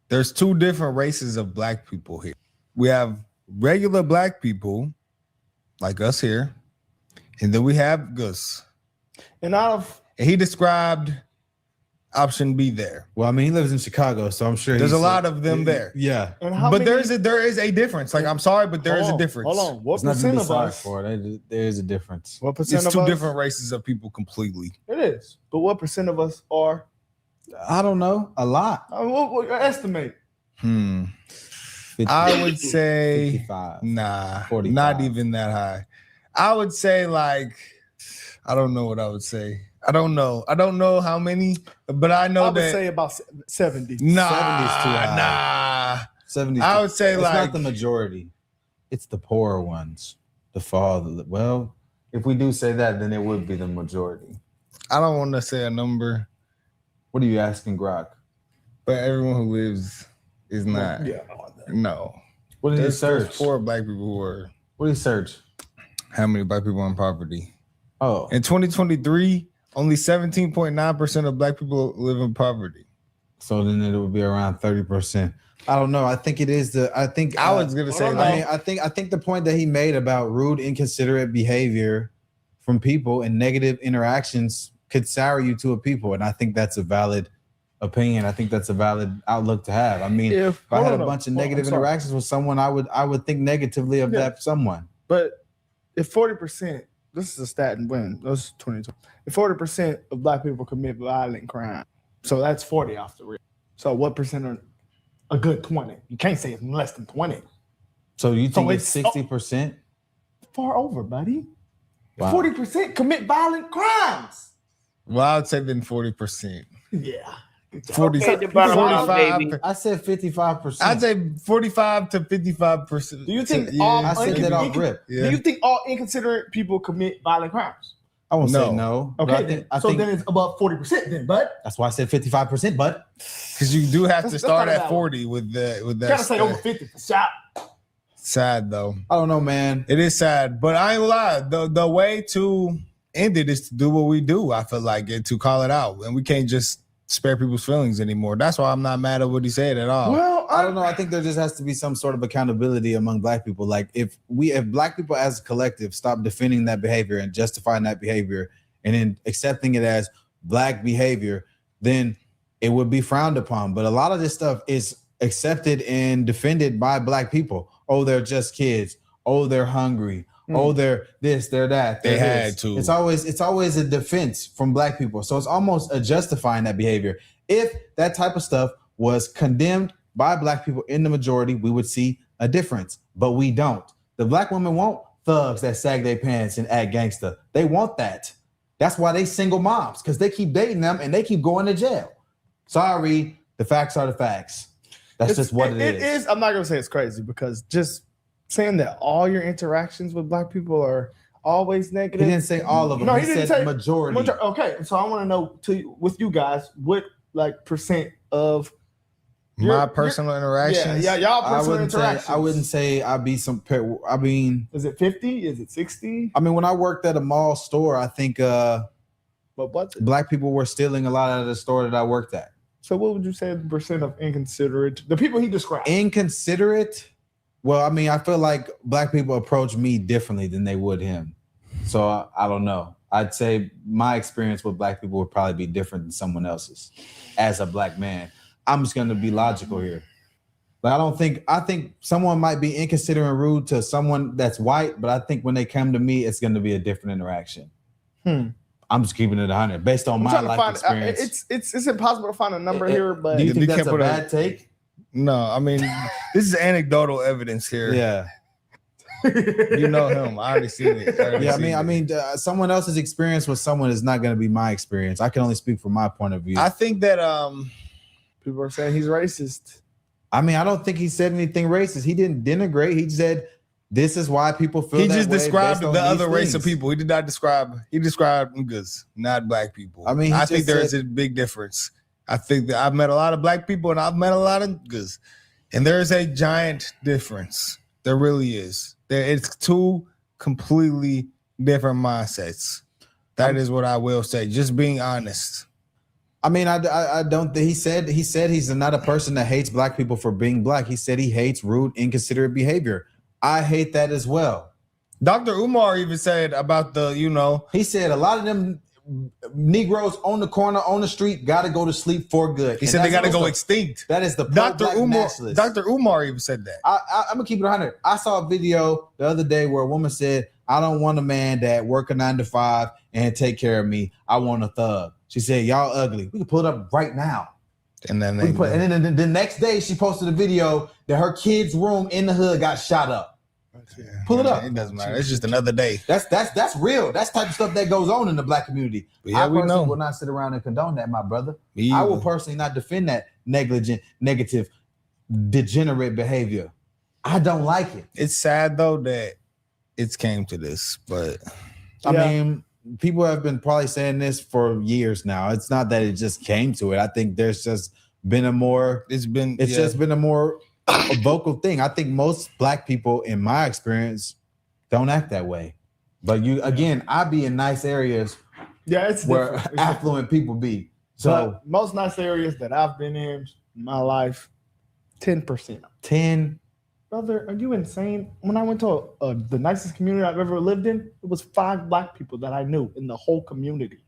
There's two different races of black people here. We have regular black people, like us here, and then we have Gus. And he described option B there. Well, I mean, he lives in Chicago, so I'm sure There's a lot of them there. Yeah. And how But many, there is a difference. Like, I'm sorry, but there is a difference. Hold on. What It's nothing to percent be of sorry us? for. There is a difference. What percent It's of two us? different races of people completely. It is. But what percent of us are? I don't know. A lot. What estimate? I would say 55. nah, 45. not even that high. I would say like, I don't know what I would say. I don't know how many, but I know I would that say about 70. nah, 70's too high. nah. 70. I would say it's like not the majority. It's the poorer ones. The father. Well, if we do say that, then it would be the majority. I don't want to say a number, What are you asking, Grok? but everyone who lives is not. Yeah. No. What did you There's search? 4 black people who are. What did you search? How many black people are in poverty? Oh, In 2023, only 17.9% of black people live in poverty. so then it would be around 30%. I don't know. I think it is the. I think I was gonna say, hold on. like, I think the point that he made about rude, inconsiderate behavior from people and negative interactions could sour you to a people, and I think that's a valid opinion. I think that's a valid outlook to have. I mean, if I had a bunch of negative interactions with someone, I would think negatively of that someone. But if 40%, this is a stat and when those 22. If 40% of black people commit violent crime, so that's 40 off the rip. So what percent are a good 20? You can't say it's less than 20. So you think So it's 60%? Far over, buddy. Wow. 40% commit violent crimes. well, I would say then 40%. Yeah. 40, Okay, the bottom line, 45. baby. I said 55%. I'd say 45 to 55%. Do you think Yeah, all I said that off rip. yeah. Do you think all inconsiderate people commit violent crimes? I won't No. say no. but Okay, I think then it's above 40% then, bud. that's why I said 55%. But Because you do have to That's start not a at bad 40 with that. You gotta say over 50 for shot. Sad though. I don't know, man. It is sad, but I ain't lie. The way to end it is to do what we do. I feel like it, to call it out, and we can't just spare people's feelings anymore. That's why I'm not mad at what he said at all. Well, I don't know. I think there just has to be some sort of accountability among black people. Like if black people as a collective stop defending that behavior and justifying that behavior and then accepting it as black behavior, then it would be frowned upon. But a lot of this stuff is accepted and defended by black people. Oh, they're just kids. Oh, they're hungry. Oh, they're this, they're that. They they're had this. to. It's always a defense from black people. So it's almost a justifying that behavior. If that type of stuff was condemned by black people in the majority, we would see a difference. But we don't. The black women want thugs that sag their pants and act gangster. They want that. That's why they single moms, because they keep dating them and they keep going to jail. Sorry, the facts are the facts. That's just what it is. It is. I'm not gonna say it's crazy because just saying that all your interactions with black people are always He negative. didn't say all of them. No, he he didn't said say majority. Okay, so I want to know with you guys what like percent of My personal interactions. Yeah, y'all I personal wouldn't interactions. say I wouldn't say I'd be some. I mean, Is it 50? Is it 60? when I worked at a mall store, I think But what's it? black people were stealing a lot out of the store that I worked at. So what would you say the percent of inconsiderate? The people he described. Inconsiderate. Well, I mean, I feel like black people approach me differently than they would him. So I don't know. I'd say my experience with black people would probably be different than someone else's as a black man. I'm just going to be logical here. Like, I think someone might be inconsiderate and rude to someone that's white, but I think when they come to me, it's going to be a different interaction. I'm just keeping it 100 based on my life experience. It's impossible to find a number here, but Do you think They that's can't a put bad take? No, I mean, this is anecdotal evidence here. Yeah. You know him. I already seen it. I mean, someone else's experience with someone is not going to be my experience. I can only speak from my point of view. I think that people are saying he's racist. I mean, I don't think he said anything racist. He didn't denigrate. He said this is why people feel. he that just way described based on the these other race of things. people. He did not describe. He described niggas, not black people. I mean, he I just think there is said- a big difference. I think that I've met a lot of black people and I've met a lot of niggas, and there is a giant difference. There really is. It's two completely different mindsets. That is what I will say. Just being honest. I mean, I don't think he said he's not a person that hates black people for being black. He said he hates rude, inconsiderate behavior. I hate that as well. Dr. Umar even said about the, He said a lot of them Negroes on the corner, on the street, got to go to sleep for good. He said they got to go extinct. That is the Dr. pro-black Umar. nationalist. Dr. Umar even said that. I'm gonna keep it 100. I saw a video the other day where a woman said, "I don't want a man that work a 9 to 5 and take care of me. I want a thug." She said, "Y'all ugly." We can pull it up right now. And then the next day she posted a video that her kid's room in the hood got shot up. Pull it up. It doesn't matter. It's just another day. That's real. That's type of stuff that goes on in the black community. Yeah, I we personally know. will not sit around and condone that, my brother. Me I will either. personally not defend that negligent, negative, degenerate behavior. I don't like it. It's sad though that it's came to this, but I mean, people have been probably saying this for years now. It's not that it just came to it. I think there's just been a more it's just been a more vocal thing. I think most black people, in my experience, don't act that way. But I be in nice areas it's where different. It's affluent people be. So But most nice areas that I've been in my life, 10%. 10. Brother, are you insane? When I went to the nicest community I've ever lived in, it was 5 black people that I knew in the whole community.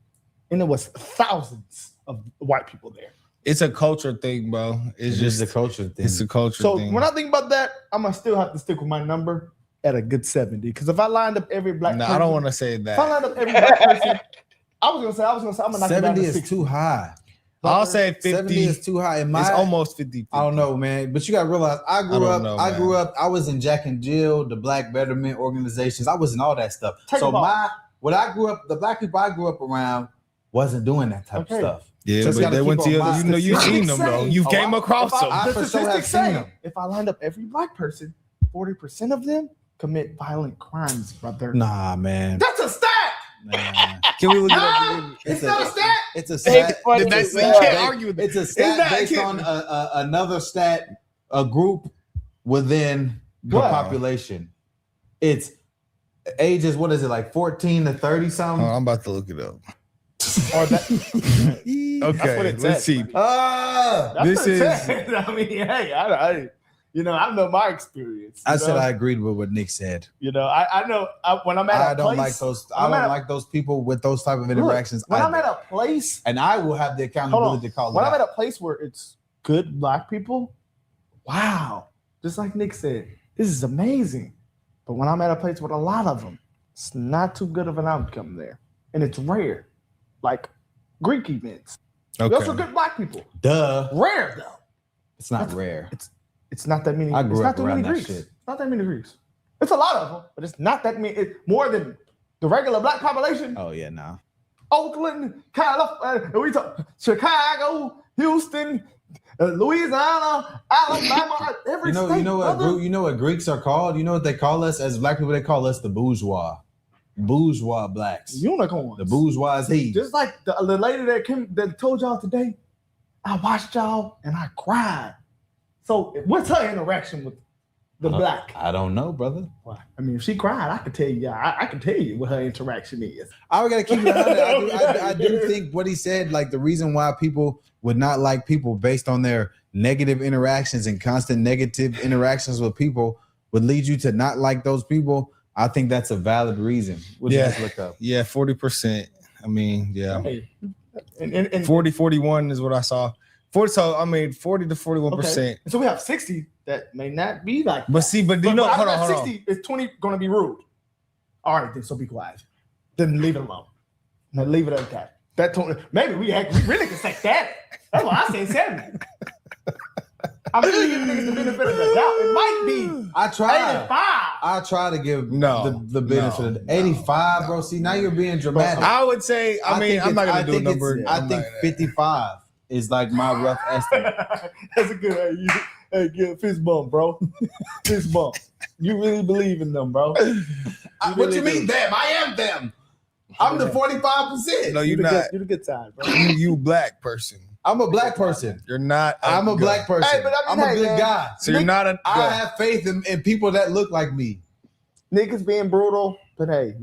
And it was thousands of white people there. it's a culture thing, bro. It's just a culture thing. It's a culture So thing. when I think about that, I'm going to still have to stick with my number at a good 70. Because if I lined up every black person. I don't want to say If I that. lined up every black person, I was gonna say, I'm gonna knock it down 70 to is 60. too high. I'll say 50. 70 is too high. It's almost 50. I don't know, man. But you gotta realize, I grew up. I was in Jack and Jill, the Black Betterment organizations. I was in all that stuff. The black people I grew up around wasn't doing that type of stuff. Yeah, Just but gotta they went keep to on you know, you've seen them though. You've came across them. I for sure have seen them. If I lined up every black person, 40% of them commit violent crimes, brother. Nah, man. That's a stat. Nah. Can we look it up? It's not a stat. It's a stat. funny You as can't argue with that. It's a stat not- based on another stat, a group within the What? population. It's ages, what is it, like 14 to 30 something? I'm about to look it up. Or that, Okay, what it let's says, see. Ah! that's This what it is- says. I mean, hey, I know my experience. I said I agreed with what Nick said. I know when I'm at I a don't place. like those people with those type of interactions. When I'm either. at a place, And I will have the accountability to call when it I'm out. at a place where it's good black people, wow, just like Nick said, this is amazing. But when I'm at a place with a lot of them, it's not too good of an outcome there, and it's rare, like Greek events. Okay. Those are good black people. Duh. Rare though. It's not rare. It's not that many. I grew it's not up too around many that Greeks. shit. It's not that many Greeks. It's a lot of them, but it's not that many. It's more than the regular black population. Oh, yeah, nah. Oakland, California, we talk Chicago, Houston, Louisiana, Alabama, every state. You know what Greeks are called? You know what they call us as black people? They call us the bourgeois. Bourgeois blacks. Unicorns. The bourgeoisie. Just like the lady that told y'all today, I watched y'all and I cried. So what's her interaction with the black? I don't know, brother. Well, I mean, if she cried, I could tell you. I can tell you what her interaction is. I gotta keep it 100. I do think what he said, like the reason why people would not like people based on their negative interactions and constant negative interactions with people would lead you to not like those people. I think that's a valid reason. What you guys look up? Yeah, 40%. I mean, yeah. Hey, and 40, 41 is what I saw. 40 to 41%. okay. So we have 60 that may not be like. But see, but you know, out hold of on, that hold on. 60 is 20 going to be rude. All right, then so be quiet. Then leave it alone. Now leave it at that. That 20, maybe we really can say that. That's why I said 70. I'm really giving niggas the benefit of the doubt. It might be. I try. 85. I try to give No, the benefit of the 85, bro. See, now you're being dramatic. I would say, I'm not going to do a number. I think 55 is like my rough estimate. That's a good. Hey, give a fist bump, bro. Fist bump. You really believe in them, bro. What you mean them? I am them. I'm the 45%. No, you're not. You're the good side, bro. You black person. I'm a black person. You're not. I'm a black person. Hey, but I I'm mean, a hey, good man. guy. So you're not a. I have faith in people that look like me. Niggas being brutal, but hey,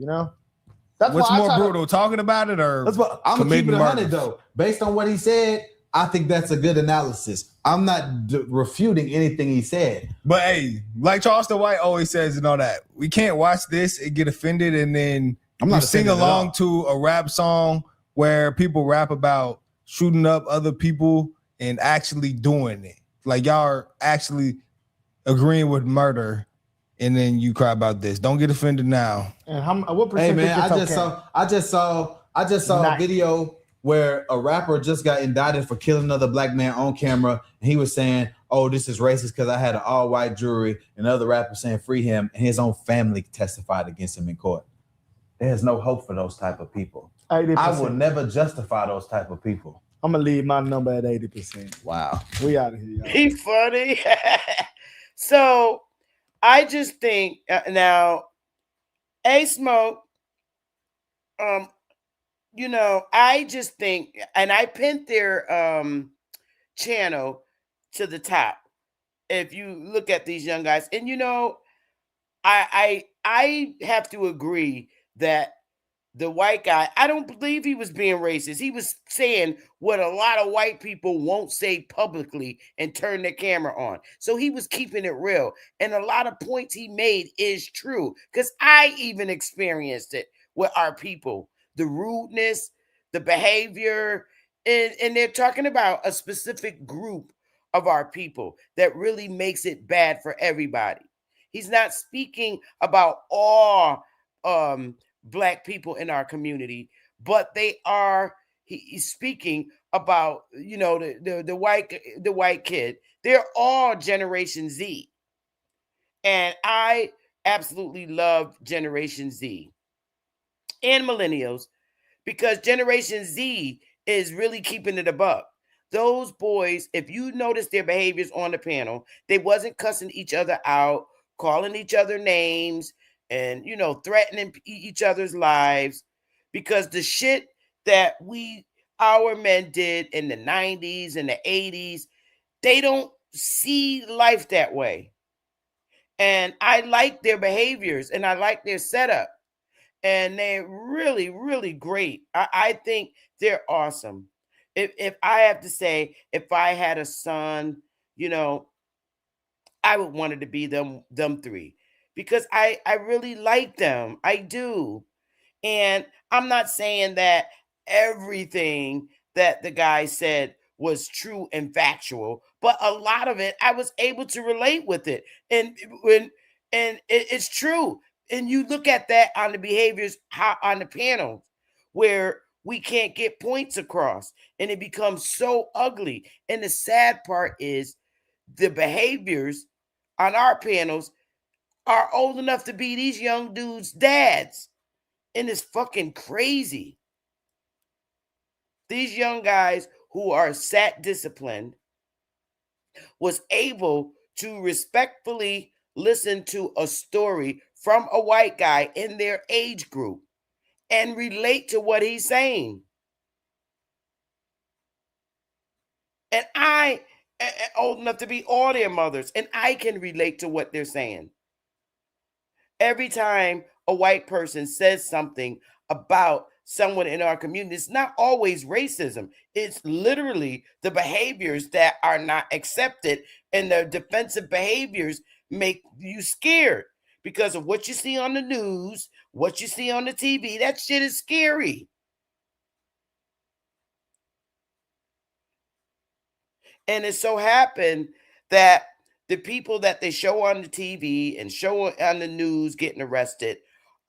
that's What's why I more try to- brutal, talking about it or? That's what I'm gonna keep it committing 100 murders? though. Based on what he said, I think that's a good analysis. I'm not refuting anything he said. But hey, like Charleston White always says and all that, we can't watch this and get offended and then I'm not you sing offended at along all. to a rap song where people rap about shooting up other people and actually doing it. Like y'all are actually agreeing with murder, and then you cry about this. Don't get offended now. And what Hey percent man, think I it's okay? just saw a Nice. video where a rapper just got indicted for killing another black man on camera, and he was saying, "Oh, this is racist because I had an all-white jury," and other rappers saying, "Free him," and his own family testified against him in court. There's no hope for those type of people. 80%. I will never justify those type of people. I'm gonna leave my number at 80%. Wow. We out of here, y'all. He funny. So I just think now, Smoke, you know, I just think, and I pinned their channel to the top. If you look at these young guys, and you know, I have to agree that the white guy, I don't believe he was being racist. He was saying what a lot of white people won't say publicly and turn their camera on. So he was keeping it real. And a lot of points he made is true, because I even experienced it with our people. The rudeness, the behavior, and they're talking about a specific group of our people that really makes it bad for everybody. He's not speaking about all Black people in our community, but they are. He's speaking about, you know, the white kid. They're all Generation Z, and I absolutely love Generation Z and millennials, because Generation Z is really keeping it a buck. Those boys, if you notice their behaviors on the panel, they wasn't cussing each other out, calling each other names, and, you know, threatening each other's lives, because the shit that our men did in the 90s and the 80s, they don't see life that way. And I like their behaviors and I like their setup. And they're really, really great. I think they're awesome. If I have to say, if I had a son, you know, I would want it to be them three, because I really like them. I do. And I'm not saying that everything that the guy said was true and factual, but a lot of it I was able to relate with it. It's true. And you look at that on the behaviors, how on the panels where we can't get points across and it becomes so ugly. And the sad part is the behaviors on our panels are old enough to be these young dudes' dads. And it's fucking crazy. These young guys who are sat disciplined was able to respectfully listen to a story from a white guy in their age group and relate to what he's saying. And I am old enough to be all their mothers, and I can relate to what they're saying. Every time a white person says something about someone in our community, it's not always racism. It's literally the behaviors that are not accepted, and the defensive behaviors make you scared because of what you see on the news, what you see on the TV. That shit is scary. And it so happened that the people that they show on the TV and show on the news getting arrested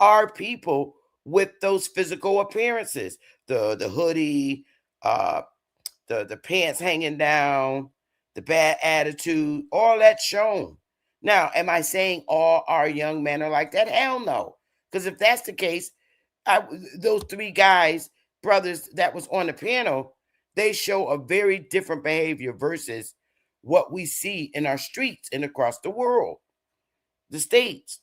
are people with those physical appearances, the hoodie, the pants hanging down, the bad attitude, all that's shown. Now, am I saying all our young men are like that? Hell no. Because if that's the case, those three guys, brothers that was on the panel, they show a very different behavior versus what we see in our streets and across the world, the states.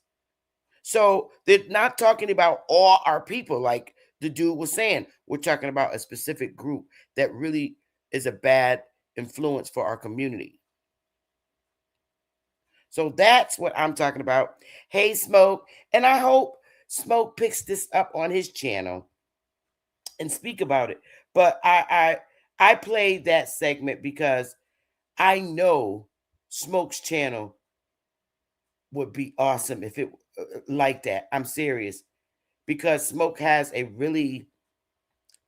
So they're not talking about all our people, like the dude was saying. We're talking about a specific group that really is a bad influence for our community. So that's what I'm talking about. Hey, Smoke. And I hope Smoke picks this up on his channel and speak about it. But I played that segment because I know Smoke's channel would be awesome if it like that. I'm serious, because Smoke has a really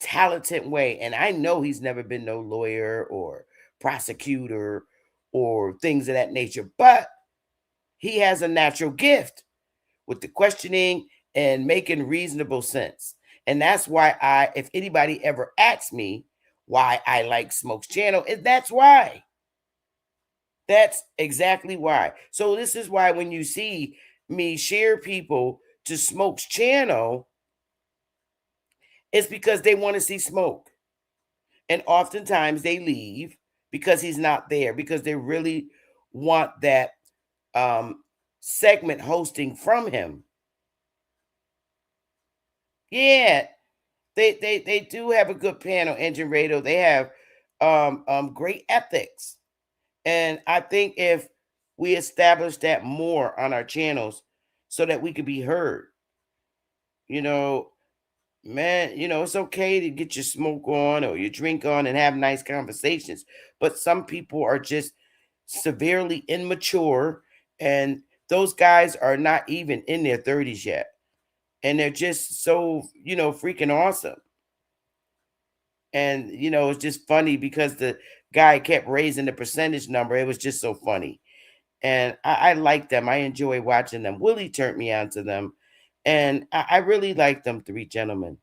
talented way. And I know he's never been no lawyer or prosecutor or things of that nature, but he has a natural gift with the questioning and making reasonable sense. And that's why if anybody ever asks me why I like Smoke's channel, that's why. That's exactly why. So this is why when you see me share people to Smoke's channel, it's because they want to see Smoke. And oftentimes they leave because he's not there, because they really want that segment hosting from him. Yeah, they do have a good panel, Engine Radio. They have great ethics. And I think if we establish that more on our channels so that we could be heard, man, it's okay to get your smoke on or your drink on and have nice conversations. But some people are just severely immature, and those guys are not even in their 30s yet. And they're just so, freaking awesome. And, it's just funny because the guy kept raising the percentage number. It was just so funny. And I like them. I enjoy watching them. Willie turned me on to them. And I really like them three gentlemen.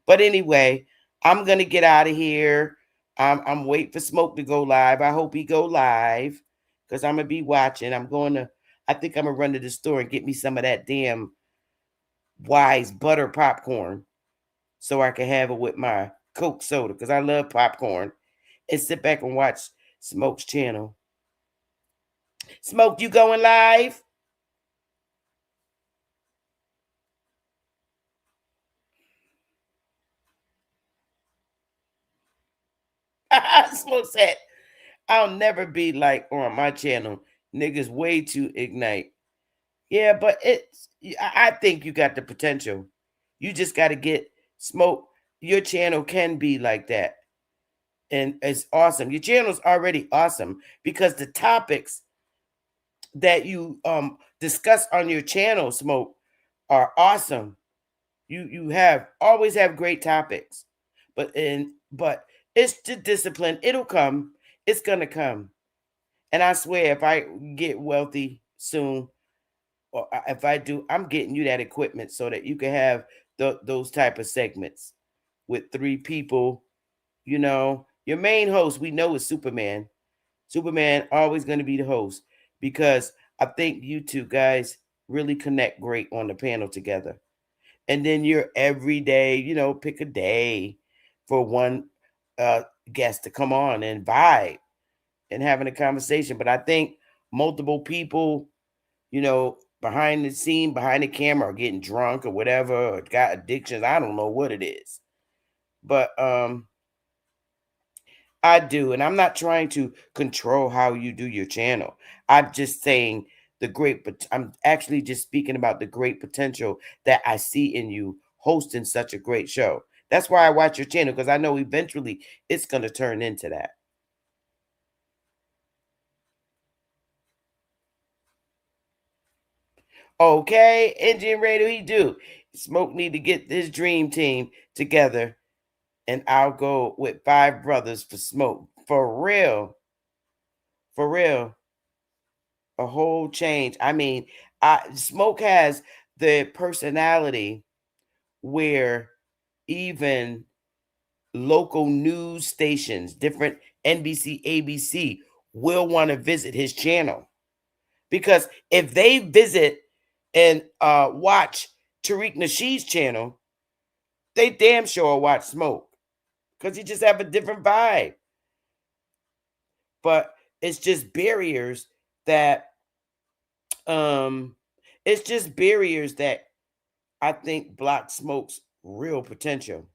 But anyway, I'm going to get out of here. I'm waiting for Smoke to go live. I hope he go live because I'm going to be watching. I think I'm going to run to the store and get me some of that damn Wise butter popcorn so I can have it with my Coke soda because I love popcorn, and sit back and watch Smoke's channel. Smoke, you going live? Smoke said, I'll never be like on my channel. Niggas way too ignite. Yeah, but I think you got the potential. You just got to get Smoke. Your channel can be like that. And it's awesome. Your channel's already awesome because the topics that you discuss on your channel, Smoke, are awesome. You always have great topics. But it's the discipline. It'll come. It's gonna come. And I swear, if I get wealthy soon, or if I do, I'm getting you that equipment so that you can have those type of segments with three people. Your main host, we know, is Superman. Superman always going to be the host because I think you two guys really connect great on the panel together. And then you're every day, pick a day for one guest to come on and vibe and having a conversation. But I think multiple people, behind the scene, behind the camera, are getting drunk or whatever, or got addictions. I don't know what it is. But I do. And I'm not trying to control how you do your channel. I'm just saying I'm actually just speaking about the great potential that I see in you hosting such a great show. That's why I watch your channel, because I know eventually it's going to turn into that. Okay, Engine Radio, he do. Smoke need to get this dream team together, and I'll go with 5 brothers for Smoke. For real. For real. A whole change. I mean, Smoke has the personality where even local news stations, different NBC, ABC, will want to visit his channel. Because if they visit and watch Tariq Nasheed's channel, they damn sure watch Smoke. Because he just have a different vibe. But it's just barriers that I think block Smoke's real potential.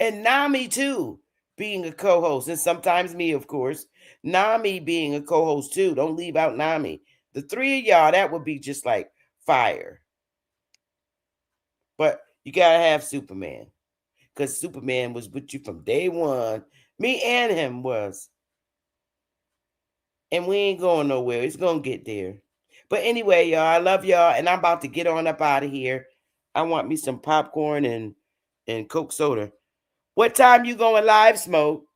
And Nami too, being a co-host, and sometimes me, of course. Nami being a co-host too. Don't leave out Nami. The 3 of y'all, that would be just like fire. But you gotta have Superman, because Superman was with you from day one. Me and him was. And we ain't going nowhere. It's gonna get there. But anyway, y'all, I love y'all, and I'm about to get on up out of here. I want me some popcorn and Coke soda. What time you going live, Smoke?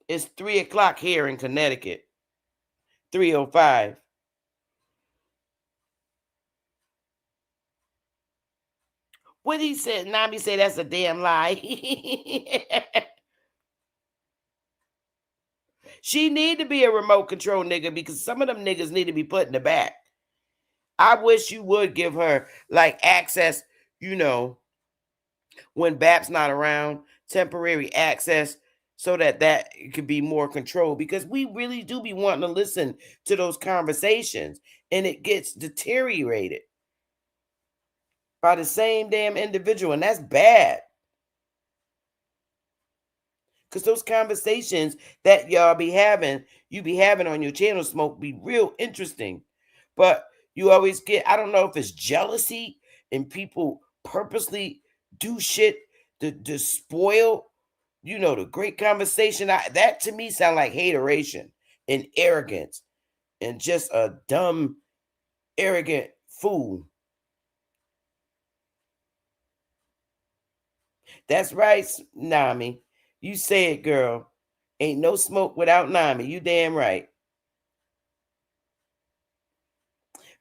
It's 3 o'clock here in Connecticut. 3:05. What he said, Nami said that's a damn lie. She need to be a remote control nigga because some of them niggas need to be put in the back. I wish you would give her like access, you know, when BAP's not around, temporary access so that could be more controlled, because we really do be wanting to listen to those conversations and it gets deteriorated by the same damn individual, and that's bad. Because those conversations that y'all be having, you be having on your channel, Smoke, be real interesting. But you always get, I don't know if it's jealousy and people purposely do shit to spoil, you know, the great conversation. That to me sound like hateration and arrogance and just a dumb, arrogant fool. That's right, Nami. You say it, girl. Ain't no smoke without Nami. You damn right.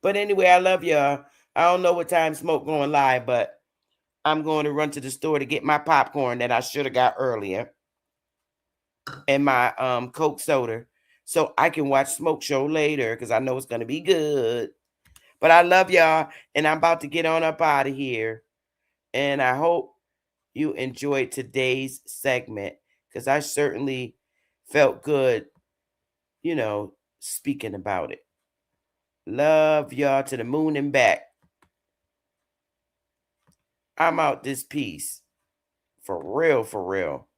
But anyway, I love y'all. I don't know what time Smoke going live, but I'm going to run to the store to get my popcorn that I should have got earlier and my Coke soda so I can watch Smoke show later because I know it's going to be good. But I love y'all, and I'm about to get on up out of here. And I hope you enjoyed today's segment because I certainly felt good, you know, speaking about it. Love y'all to the moon and back. I'm out this piece. For real, for real.